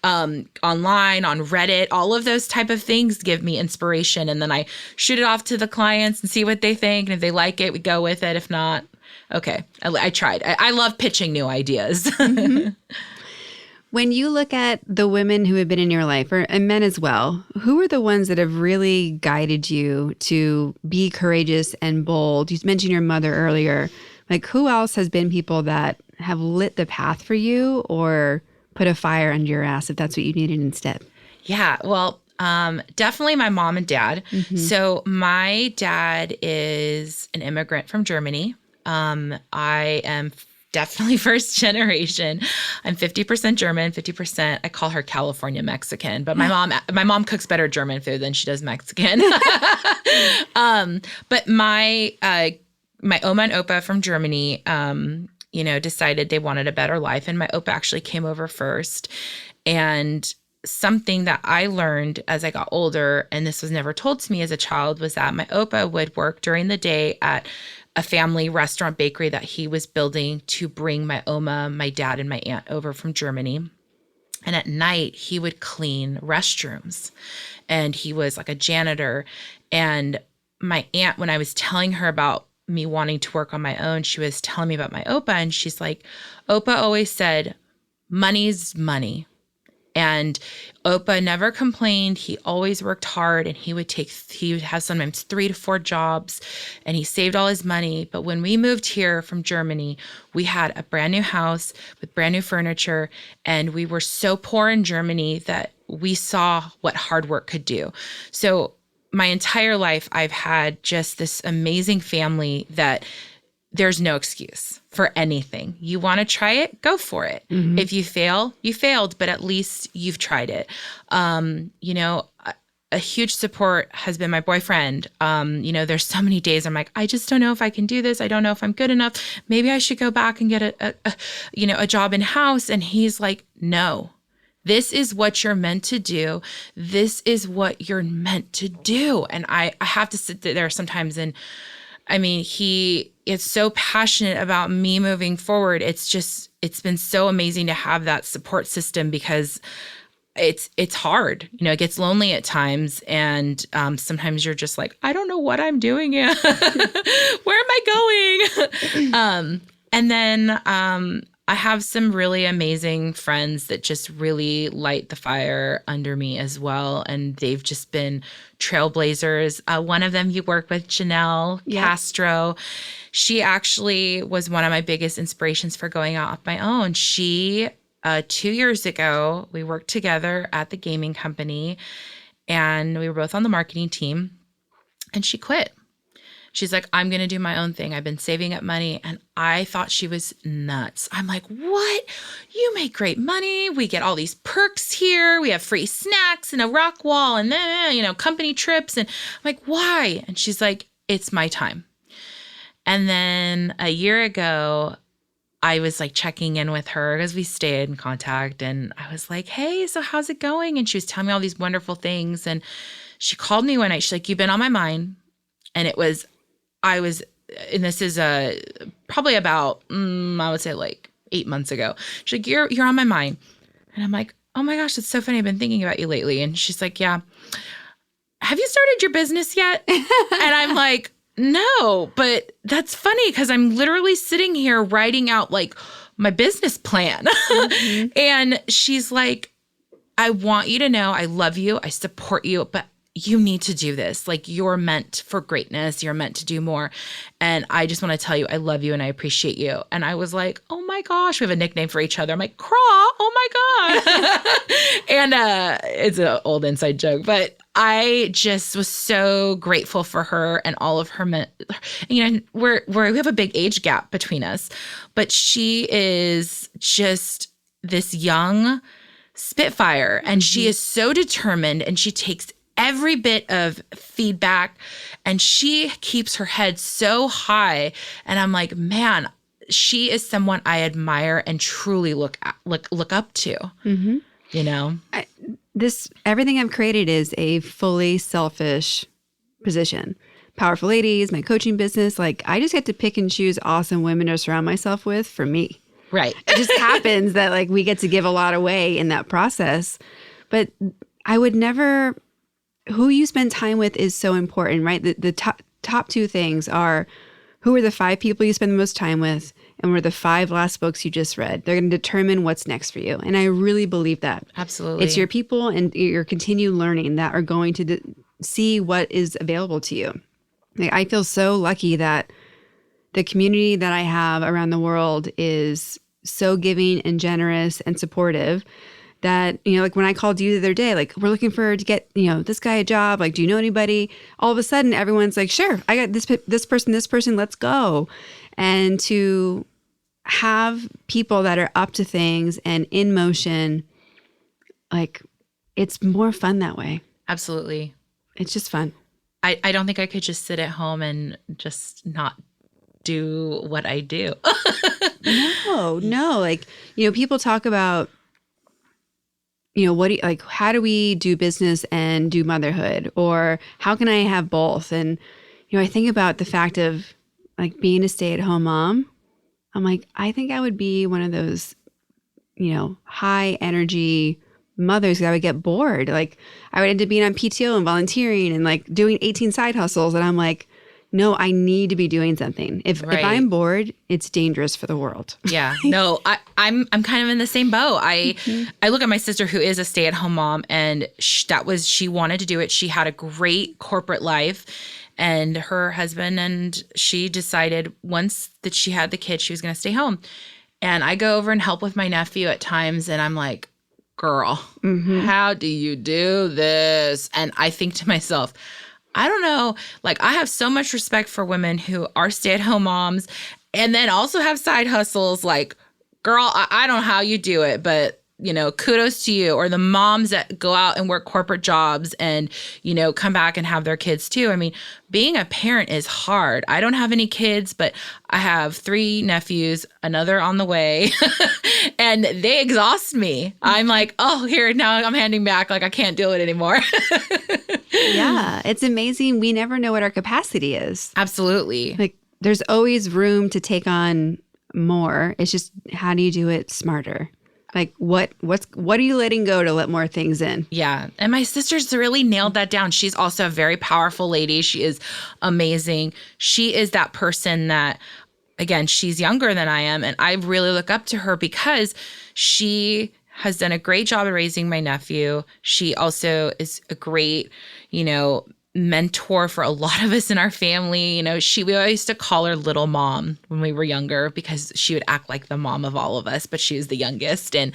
online, on Reddit. All of those type of things give me inspiration. And then I shoot it off to the clients and see what they think. And if they like it, we go with it. If not, okay. I tried. I love pitching new ideas. When you look at the women who have been in your life, and men as well, who are the ones that have really guided you to be courageous and bold? You mentioned your mother earlier. Like, who else has been people that have lit the path for you or put a fire under your ass if that's what you needed instead? Yeah, well, definitely my mom and dad. So my dad is an immigrant from Germany. I am definitely first generation. I'm 50% German, 50%, I call her California Mexican, but my mom cooks better German food than she does Mexican. But my Oma and Opa from Germany, decided they wanted a better life. And my Opa actually came over first. And something that I learned as I got older, and this was never told to me as a child, was that my Opa would work during the day at a family restaurant bakery that he was building to bring my Oma, my dad, and my aunt over from Germany. And at night, he would clean restrooms, and he was like a janitor. And my aunt, when I was telling her about me wanting to work on my own, she was telling me about my Opa, and she's like, Opa always said, money's money. And Opa never complained. He always worked hard, and he would have sometimes 3 to 4 jobs, and he saved all his money. But when we moved here from Germany, we had a brand new house with brand new furniture, and we were so poor in Germany that we saw what hard work could do. So my entire life, I've had just this amazing family that there's no excuse for anything. You want to try it? Go for it. Mm-hmm. If you fail, you failed, but at least you've tried it. A huge support has been my boyfriend. There's so many days I'm like, I just don't know if I can do this. I don't know if I'm good enough. Maybe I should go back and get a job in house. And he's like, no, this is what you're meant to do. This is what you're meant to do. And I have to sit there sometimes and he is so passionate about me moving forward. It's been so amazing to have that support system because it's hard. It gets lonely at times. And sometimes you're just like, I don't know what I'm doing here. Where am I going? And then I have some really amazing friends that just really light the fire under me as well. And they've just been trailblazers. One of them you work with, Janelle Castro. She actually was one of my biggest inspirations for going out on my own. She, 2 years ago, we worked together at the gaming company, and we were both on the marketing team, and she quit. She's like, I'm going to do my own thing. I've been saving up money. And I thought she was nuts. I'm like, what? You make great money. We get all these perks here. We have free snacks and a rock wall and then, company trips. And I'm like, why? And she's like, it's my time. And then a year ago, I was like checking in with her because we stayed in contact. And I was like, hey, so how's it going? And she was telling me all these wonderful things. And she called me one night. She's like, you've been on my mind. And and this is probably about, I would say like 8 months ago. She's like, you're on my mind. And I'm like, oh my gosh, that's so funny. I've been thinking about you lately. And she's like, yeah. Have you started your business yet? And I'm like, no, but that's funny because I'm literally sitting here writing out like my business plan. Mm-hmm. And she's like, I want you to know I love you. I support you, but you need to do this. Like, you're meant for greatness. You're meant to do more. And I just want to tell you, I love you and I appreciate you. And I was like, oh my gosh, we have a nickname for each other. I'm like, Craw, oh my God. And it's an old inside joke, but I just was so grateful for her and all of her, we have a big age gap between us, but she is just this young spitfire, and she is so determined, and she takes every bit of feedback, and she keeps her head so high. And I'm like, man, she is someone I admire and truly look up to. Mm-hmm. Everything I've created is a fully selfish position. Powerful Ladies, my coaching business, like I just get to pick and choose awesome women to surround myself with for me. Right. It just happens that like we get to give a lot away in that process. But I would never, who you spend time with is so important, right? The top two things are who are the 5 people you spend the most time with, and were the 5 last books you just read. They're going to determine what's next for you. And I really believe that. Absolutely. It's your people and your continued learning that are going to see what is available to you. Like, I feel so lucky that the community that I have around the world is so giving and generous and supportive that, like when I called you the other day, like we're looking to get, this guy a job. Like, do you know anybody? All of a sudden, everyone's like, sure, I got this person, let's go. And to have people that are up to things and in motion, like it's more fun that way. Absolutely. It's just fun. I don't think I could just sit at home and just not do what I do. No. Like, people talk about, how do we do business and do motherhood? Or how can I have both? And, I think about the fact of like being a stay-at-home mom. I'm like, I think I would be one of those high energy mothers, I would get bored. Like I would end up being on PTO and volunteering and like doing 18 side hustles. And I'm like, no, I need to be doing something. If I'm bored, it's dangerous for the world. Yeah. No, I'm kind of in the same boat. I look at my sister who is a stay-at-home mom, and she wanted to do it. She had a great corporate life, and her husband and she decided once that she had the kid, she was going to stay home. And I go over and help with my nephew at times, and I'm like, girl, how do you do this? And I think to myself, I don't know. Like, I have so much respect for women who are stay-at-home moms and then also have side hustles. Like, girl, I don't know how you do it, but, kudos to you. Or the moms that go out and work corporate jobs and, come back and have their kids too. I mean, being a parent is hard. I don't have any kids, but I have 3 nephews, another on the way, and they exhaust me. I'm like, oh, here, now I'm handing back. Like, I can't do it anymore. Yeah, it's amazing. We never know what our capacity is. Absolutely. Like, there's always room to take on more. It's just, how do you do it smarter? Like, what are you letting go to let more things in? Yeah. And my sister's really nailed that down. She's also a very powerful lady. She is amazing. She is that person that, again, she's younger than I am. And I really look up to her because she has done a great job of raising my nephew. She also is a great, mentor for a lot of us in our family. We always used to call her Little Mom when we were younger because she would act like the mom of all of us, but she was the youngest. And,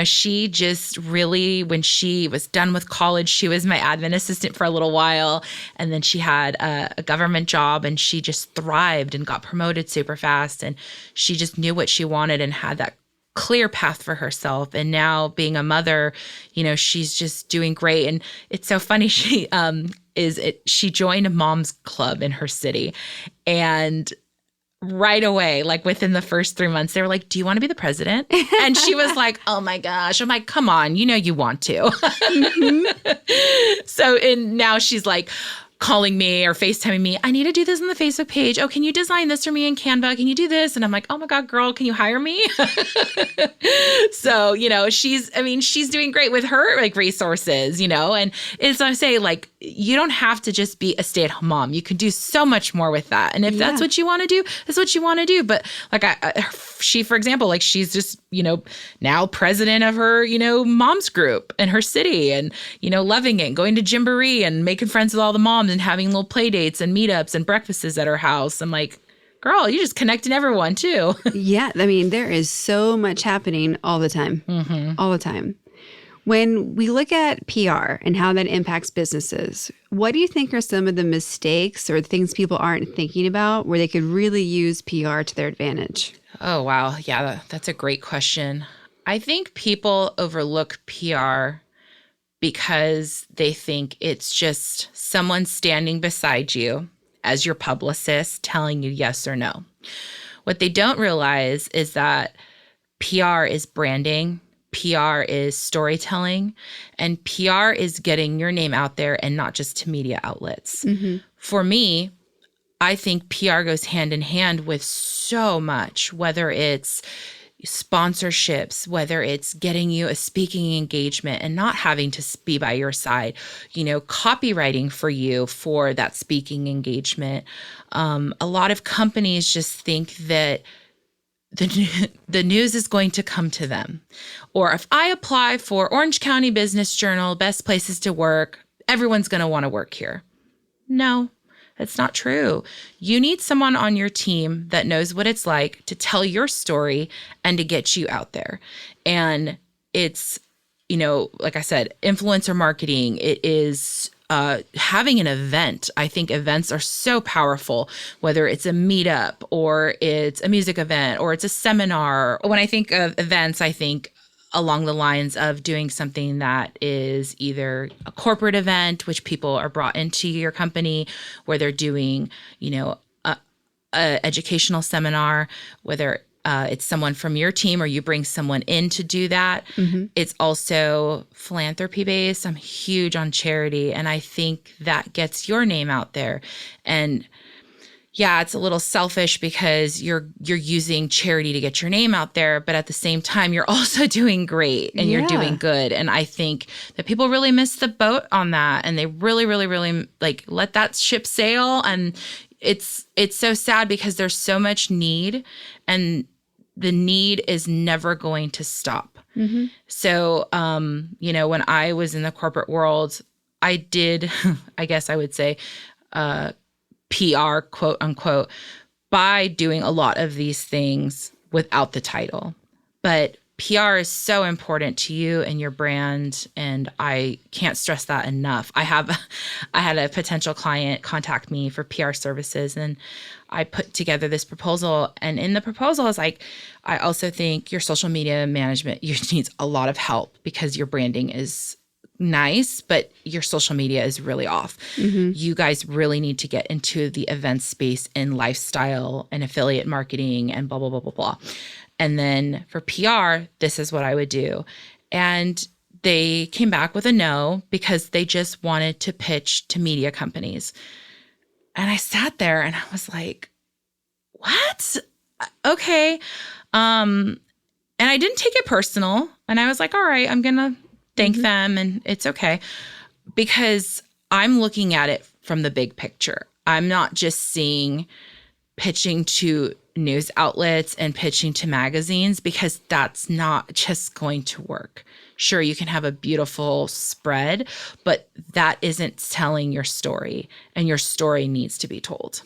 she just really, when she was done with college, she was my admin assistant for a little while. And then she had a government job, and she just thrived and got promoted super fast. And she just knew what she wanted and had that clear path for herself. And now being a mother, she's just doing great. And it's so funny. She joined a mom's club in her city, and right away, like within the first 3 months, they were like, do you want to be the president? And she was like, oh my gosh. I'm like, come on, you want to. So, and now she's like calling me or FaceTiming me. I need to do this on the Facebook page. Oh, can you design this for me in Canva? Can you do this? And I'm like, oh my God, girl, can you hire me? So, she's doing great with her like resources, and as I say, like, you don't have to just be a stay-at-home mom. You can do so much more with that. And if that's what you want to do, that's what you want to do. But like she, for example, like she's just, now president of her, mom's group in her city, and, loving it, going to Gymboree and making friends with all the moms and having little play dates and meetups and breakfasts at her house. I'm like, girl, you're just connecting everyone too. Yeah. I mean, there is so much happening all the time, all the time. When we look at PR and how that impacts businesses, what do you think are some of the mistakes or things people aren't thinking about where they could really use PR to their advantage? Oh, wow. Yeah, that's a great question. I think people overlook PR because they think it's just someone standing beside you as your publicist telling you yes or no. What they don't realize is that PR is branding, PR is storytelling, and PR is getting your name out there and not just to media outlets. For me, I think PR goes hand in hand with so much, whether it's sponsorships, whether it's getting you a speaking engagement and not having to be by your side, copywriting for you for that speaking engagement. A lot of companies just think that the news is going to come to them. Or if I apply for Orange County Business Journal, best places to work, everyone's going to want to work here. No. That's not true. You need someone on your team that knows what it's like to tell your story and to get you out there. And it's, like I said, influencer marketing. It is having an event. I think events are so powerful, whether it's a meetup or it's a music event or it's a seminar. When I think of events, I think along the lines of doing something that is either a corporate event, which people are brought into your company, where they're doing, a educational seminar, whether it's someone from your team or you bring someone in to do that. It's also philanthropy based. I'm huge on charity, and I think that gets your name out there. And yeah, it's a little selfish because you're using charity to get your name out there, but at the same time, you're also doing great and you're doing good. And I think that people really miss the boat on that, and they really, really, really like let that ship sail. And it's so sad because there's so much need, and the need is never going to stop. Mm-hmm. So, when I was in the corporate world, I did, I guess I would say, PR, quote unquote, by doing a lot of these things without the title. But PR is so important to you and your brand, and I can't stress that enough. I had a potential client contact me for PR services, and I put together this proposal. And in the proposal, I was like, I also think your social media management needs a lot of help because your branding is nice, but your social media is really off. Mm-hmm. You guys really need to get into the event space and lifestyle and affiliate marketing and blah, blah, blah, blah, blah. And then for PR, this is what I would do. And they came back with a no because they just wanted to pitch to media companies. And I sat there and I was like, what? Okay. And I didn't take it personal. And I was like, all right, I'm going to thank mm-hmm. them, and it's okay, because I'm looking at it from the big picture. I'm not just seeing pitching to news outlets and pitching to magazines, because that's not just going to work. Sure, you can have a beautiful spread, but that isn't telling your story, and your story needs to be told.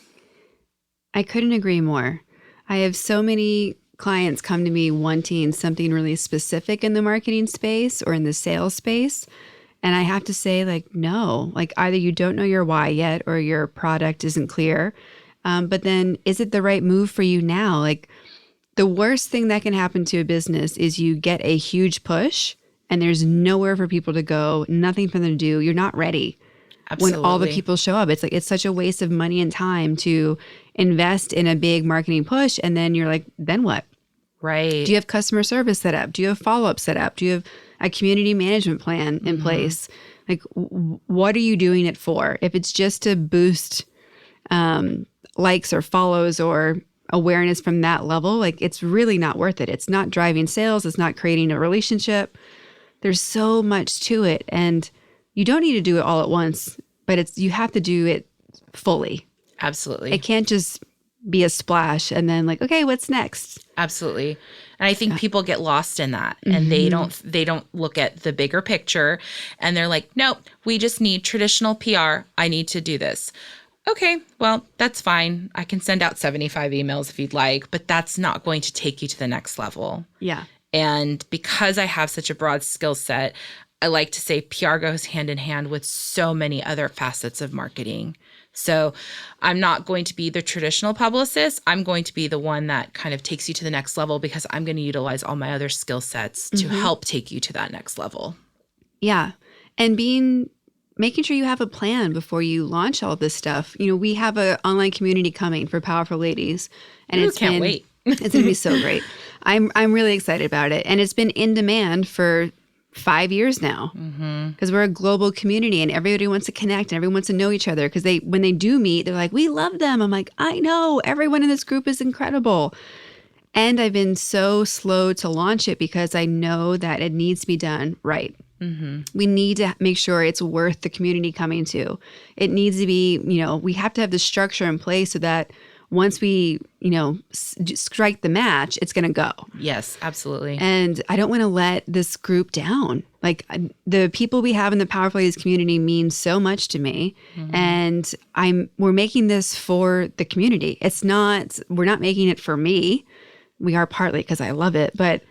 I couldn't agree more. I have so many clients come to me wanting something really specific in the marketing space or in the sales space. And I have to say, like, no, like either you don't know your why yet or your product isn't clear. But then is it the right move for you now? Like, the worst thing that can happen to a business is you get a huge push and there's nowhere for people to go, nothing for them to do. You're not ready. Absolutely. When all the people show up. It's like, it's such a waste of money and time to invest in a big marketing push. And then you're like, then what? Right. Do you have customer service set up? Do you have follow-up set up? Do you have a community management plan in mm-hmm. place? Like, what are you doing it for? If it's just to boost likes or follows or awareness from that level, like, it's really not worth it. It's not driving sales. It's not creating a relationship. There's so much to it. And you don't need to do it all at once, but you have to do it fully. Absolutely. It can't just be a splash and then like, okay, what's next? Absolutely. And I think people get lost in that, and mm-hmm. they don't look at the bigger picture, and they're like, nope, we just need traditional PR. I need to do this. Okay, well, that's fine. I can send out 75 emails if you'd like, but that's not going to take you to the next level. Yeah. And because I have such a broad skill set, I like to say PR goes hand in hand with so many other facets of marketing. So I'm not going to be the traditional publicist. I'm going to be the one that kind of takes you to the next level, because I'm going to utilize all my other skill sets to mm-hmm. help take you to that next level. Yeah. And making sure you have a plan before you launch all this stuff. You know, we have an online community coming for Powerful Ladies, and can't wait. It's going to be so great. I'm really excited about it. And it's been in demand for 5 years now, because we're a global community and everybody wants to connect and everyone wants to know each other, because when they do meet, they're like, we love them. I'm like, I know, everyone in this group is incredible. And I've been so slow to launch it because I know that it needs to be done right. Mm-hmm. We need to make sure it's worth the community coming to. It needs to be, we have to have the structure in place so that once we, strike the match, it's going to go. Yes, absolutely. And I don't want to let this group down. Like, the people we have in the Powerful Ladies community mean so much to me. Mm-hmm. And we're making this for the community. We're not making it for me. We are partly because I love it, but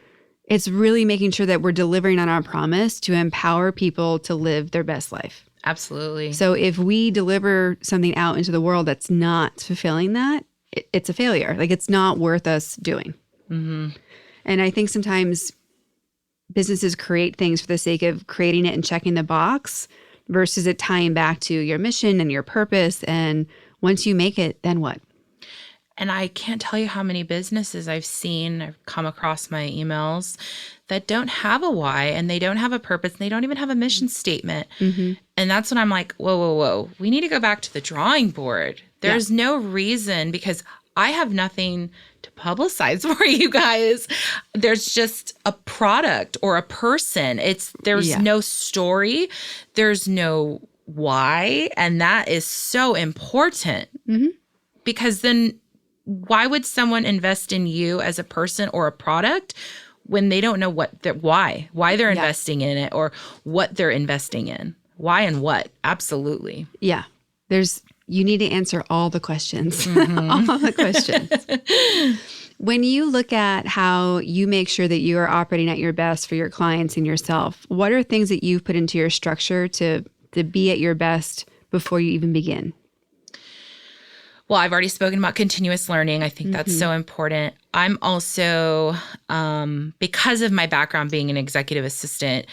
it's really making sure that we're delivering on our promise to empower people to live their best life. Absolutely. So if we deliver something out into the world that's not fulfilling that, it's a failure. Like, it's not worth us doing. Mm-hmm. And I think sometimes businesses create things for the sake of creating it and checking the box versus it tying back to your mission and your purpose. And once you make it, then what? And I can't tell you how many businesses I've come across my emails that don't have a why, and they don't have a purpose, and they don't even have a mission statement. Mm-hmm. And that's when I'm like, whoa. We need to go back to the drawing board. There's no reason, because I have nothing to publicize for you guys. There's just a product or a person. There's no story. There's no why. And that is so important, because then why would someone invest in you as a person or a product when they don't know why they're investing in it or what they're investing in? Why and what? Absolutely. Yeah. You need to answer all the questions. All the questions. When you look at how you make sure that you are operating at your best for your clients and yourself, what are things that you've put into your structure to be at your best before you even begin? Well, I've already spoken about continuous learning. I think that's so important. I'm also, because of my background being an executive assistant,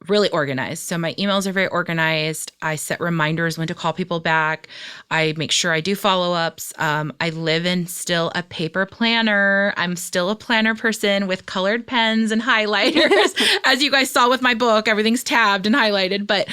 really organized. So my emails are very organized. I set reminders when to call people back. I make sure I do follow-ups. I live in still a paper planner. I'm still a planner person with colored pens and highlighters. As you guys saw with my book, everything's tabbed and highlighted. But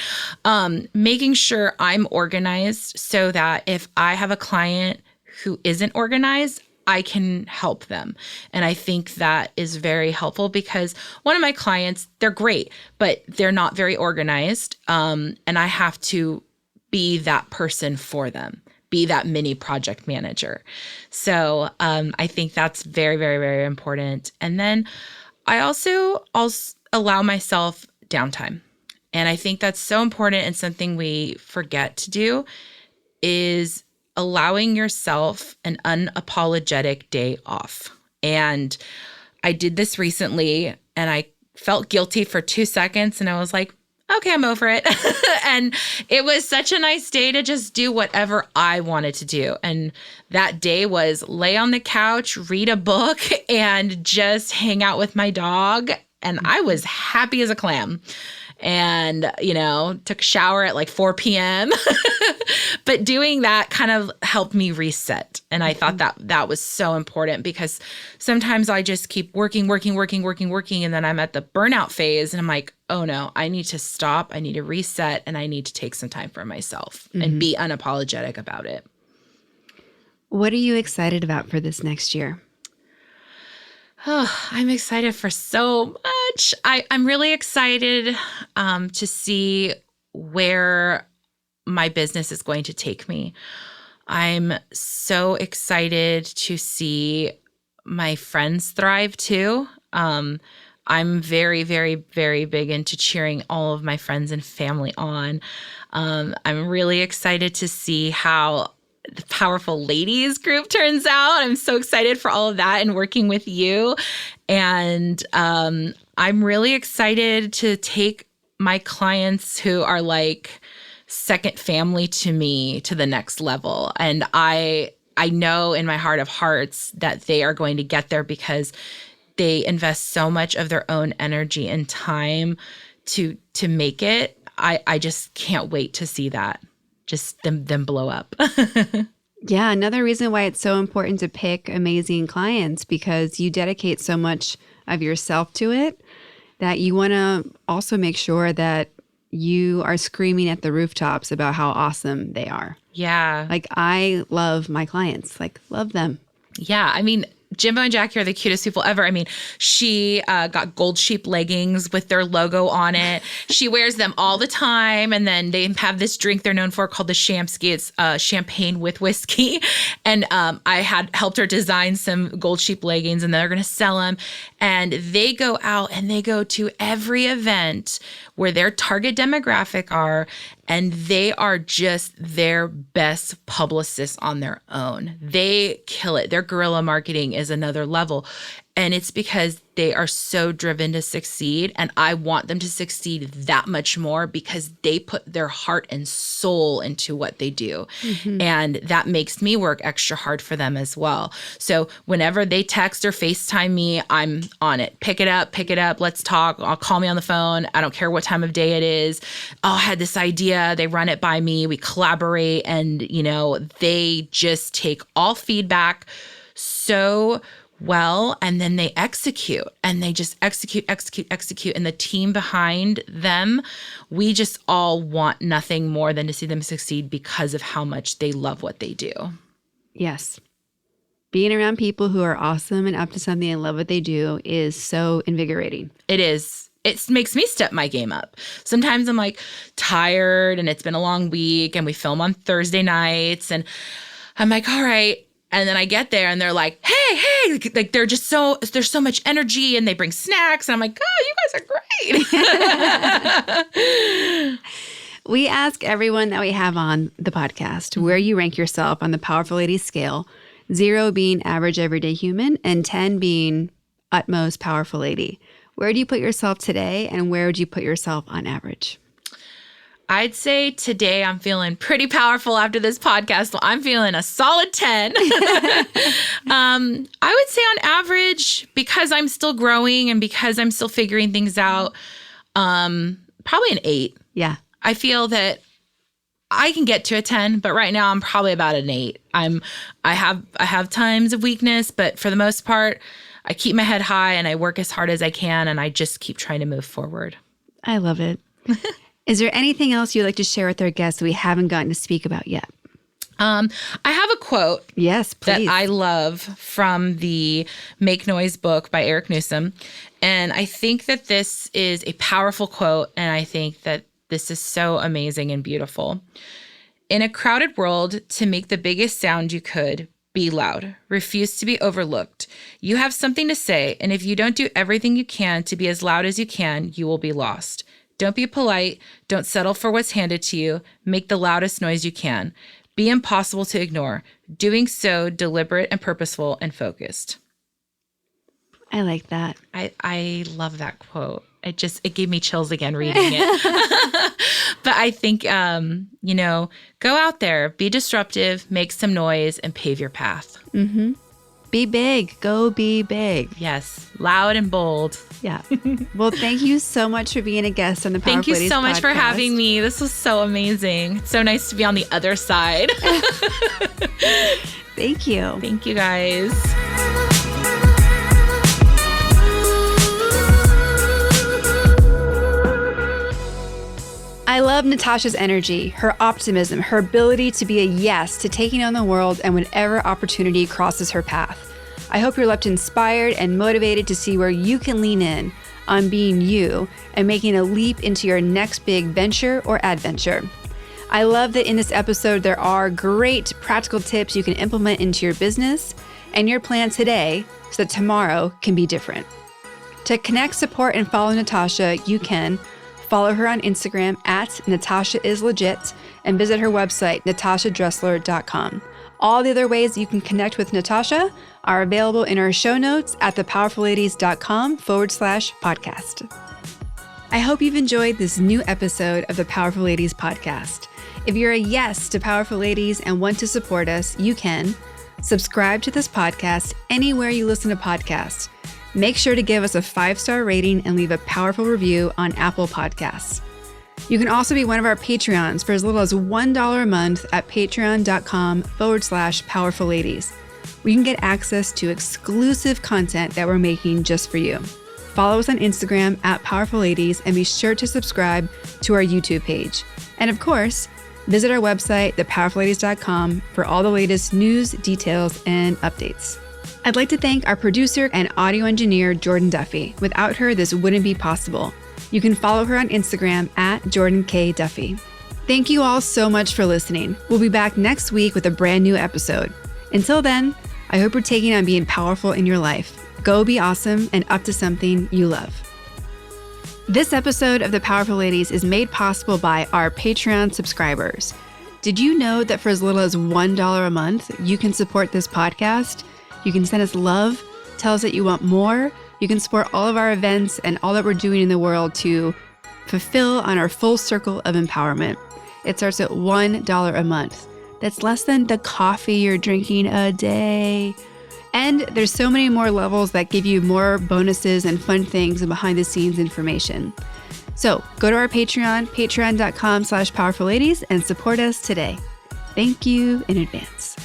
making sure I'm organized so that if I have a client who isn't organized, I can help them. And I think that is very helpful, because one of my clients, they're great, but they're not very organized. And I have to be that person for them, be that mini project manager. So I think that's very, very, very important. And then I also allow myself downtime. And I think that's so important, and something we forget to do is allowing yourself an unapologetic day off. And I did this recently, and I felt guilty for 2 seconds, and I was like, okay, I'm over it. And it was such a nice day to just do whatever I wanted to do. And that day was lay on the couch, read a book, and just hang out with my dog. And I was happy as a clam. And, took a shower at like 4 p.m. But doing that kind of helped me reset. And I thought that was so important, because sometimes I just keep working. And then I'm at the burnout phase, and I'm like, oh no, I need to stop. I need to reset, and I need to take some time for myself and be unapologetic about it. What are you excited about for this next year? Oh, I'm excited for so much. I'm really excited to see where my business is going to take me. I'm so excited to see my friends thrive too. I'm very, very, very big into cheering all of my friends and family on. I'm really excited to see how the Powerful Ladies group turns out. I'm so excited for all of that and working with you. And I'm really excited to take my clients who are like second family to me to the next level. And I know in my heart of hearts that they are going to get there, because they invest so much of their own energy and time to make it. I just can't wait to see that. Just them blow up. Yeah, another reason why it's so important to pick amazing clients, because you dedicate so much of yourself to it that you want to also make sure that you are screaming at the rooftops about how awesome they are. Yeah. Like, I love my clients, love them. Yeah. I mean, Jimbo and Jackie are the cutest people ever. I mean, she got gold sheep leggings with their logo on it. She wears them all the time. And then they have this drink they're known for called the Shamsky. It's champagne with whiskey. And I had helped her design some gold sheep leggings, and they're going to sell them. And they go out and they go to every event where their target demographic are, and they are just their best publicists on their own. They kill it. Their guerrilla marketing is another level. And it's because they are so driven to succeed. And I want them to succeed that much more, because they put their heart and soul into what they do. Mm-hmm. And that makes me work extra hard for them as well. So whenever they text or FaceTime me, I'm on it. Pick it up. Let's talk. I'll call me on the phone. I don't care what time of day it is. Oh, I had this idea. They run it by me. We collaborate. And, they just take all feedback so well, and then they execute, and they just execute. And the team behind them, we just all want nothing more than to see them succeed because of how much they love what they do. Yes. Being around people who are awesome and up to something and love what they do is so invigorating. It is. It makes me step my game up. Sometimes I'm like tired and it's been a long week and we film on Thursday nights and I'm like, all right. And then I get there and they're like, hey, like there's so much energy and they bring snacks. And I'm like, oh, you guys are great. We ask everyone that we have on the podcast where you rank yourself on the Powerful Ladies scale, 0 being average everyday human and 10 being utmost powerful lady. Where do you put yourself today and where would you put yourself on average? I'd say today I'm feeling pretty powerful after this podcast. So I'm feeling a solid 10. I would say on average, because I'm still growing and because I'm still figuring things out, probably an 8. Yeah. I feel that I can get to a 10, but right now I'm probably about an 8. I have times of weakness, but for the most part, I keep my head high and I work as hard as I can and I just keep trying to move forward. I love it. Is there anything else you'd like to share with our guests that we haven't gotten to speak about yet? I have a quote. Yes, please. That I love from the Make Noise book by Eric Newsom. And I think that this is a powerful quote. And I think that this is so amazing and beautiful. In a crowded world, to make the biggest sound you could, be loud. Refuse to be overlooked. You have something to say. And if you don't do everything you can to be as loud as you can, you will be lost. Don't be polite. Don't settle for what's handed to you. Make the loudest noise you can. Be impossible to ignore. Doing so deliberate and purposeful and focused. I like that. I love that quote. It gave me chills again reading it. But I think, go out there, be disruptive, make some noise, and pave your path. Mm-hmm. Be big. Go be big. Yes. Loud and bold. Yeah. Well, thank you so much for being a guest on the Powerful Thank you Ladies so much podcast. for having me. This was so amazing. It's so nice to be on the other side. Thank you. Thank you, guys. I love Natasha's energy, her optimism, her ability to be a yes to taking on the world and whatever opportunity crosses her path. I hope you're left inspired and motivated to see where you can lean in on being you and making a leap into your next big venture or adventure. I love that in this episode, there are great practical tips you can implement into your business and your plan today so that tomorrow can be different. To connect, support, and follow Natasha, you can follow her on Instagram at NatashaIsLegit and visit her website, natashadressler.com. All the other ways you can connect with Natasha are available in our show notes at thepowerfulladies.com/podcast. I hope you've enjoyed this new episode of the Powerful Ladies podcast. If you're a yes to Powerful Ladies and want to support us, you can subscribe to this podcast anywhere you listen to podcasts. Make sure to give us a 5-star rating and leave a powerful review on Apple Podcasts. You can also be one of our Patreons for as little as $1 a month at patreon.com/powerfulladies. We can get access to exclusive content that we're making just for you. Follow us on Instagram at Powerful Ladies and be sure to subscribe to our YouTube page. And of course, visit our website, thepowerfulladies.com, for all the latest news, details, and updates. I'd like to thank our producer and audio engineer, Jordan Duffy. Without her, this wouldn't be possible. You can follow her on Instagram at Jordan K. Duffy. Thank you all so much for listening. We'll be back next week with a brand new episode. Until then, I hope you're taking on being powerful in your life. Go be awesome and up to something you love. This episode of The Powerful Ladies is made possible by our Patreon subscribers. Did you know that for as little as $1 a month, you can support this podcast? You can send us love, tell us that you want more. You can support all of our events and all that we're doing in the world to fulfill on our full circle of empowerment. It starts at $1 a month. That's less than the coffee you're drinking a day. And there's so many more levels that give you more bonuses and fun things and behind the scenes information. So go to our Patreon, patreon.com/powerfulladies, and support us today. Thank you in advance.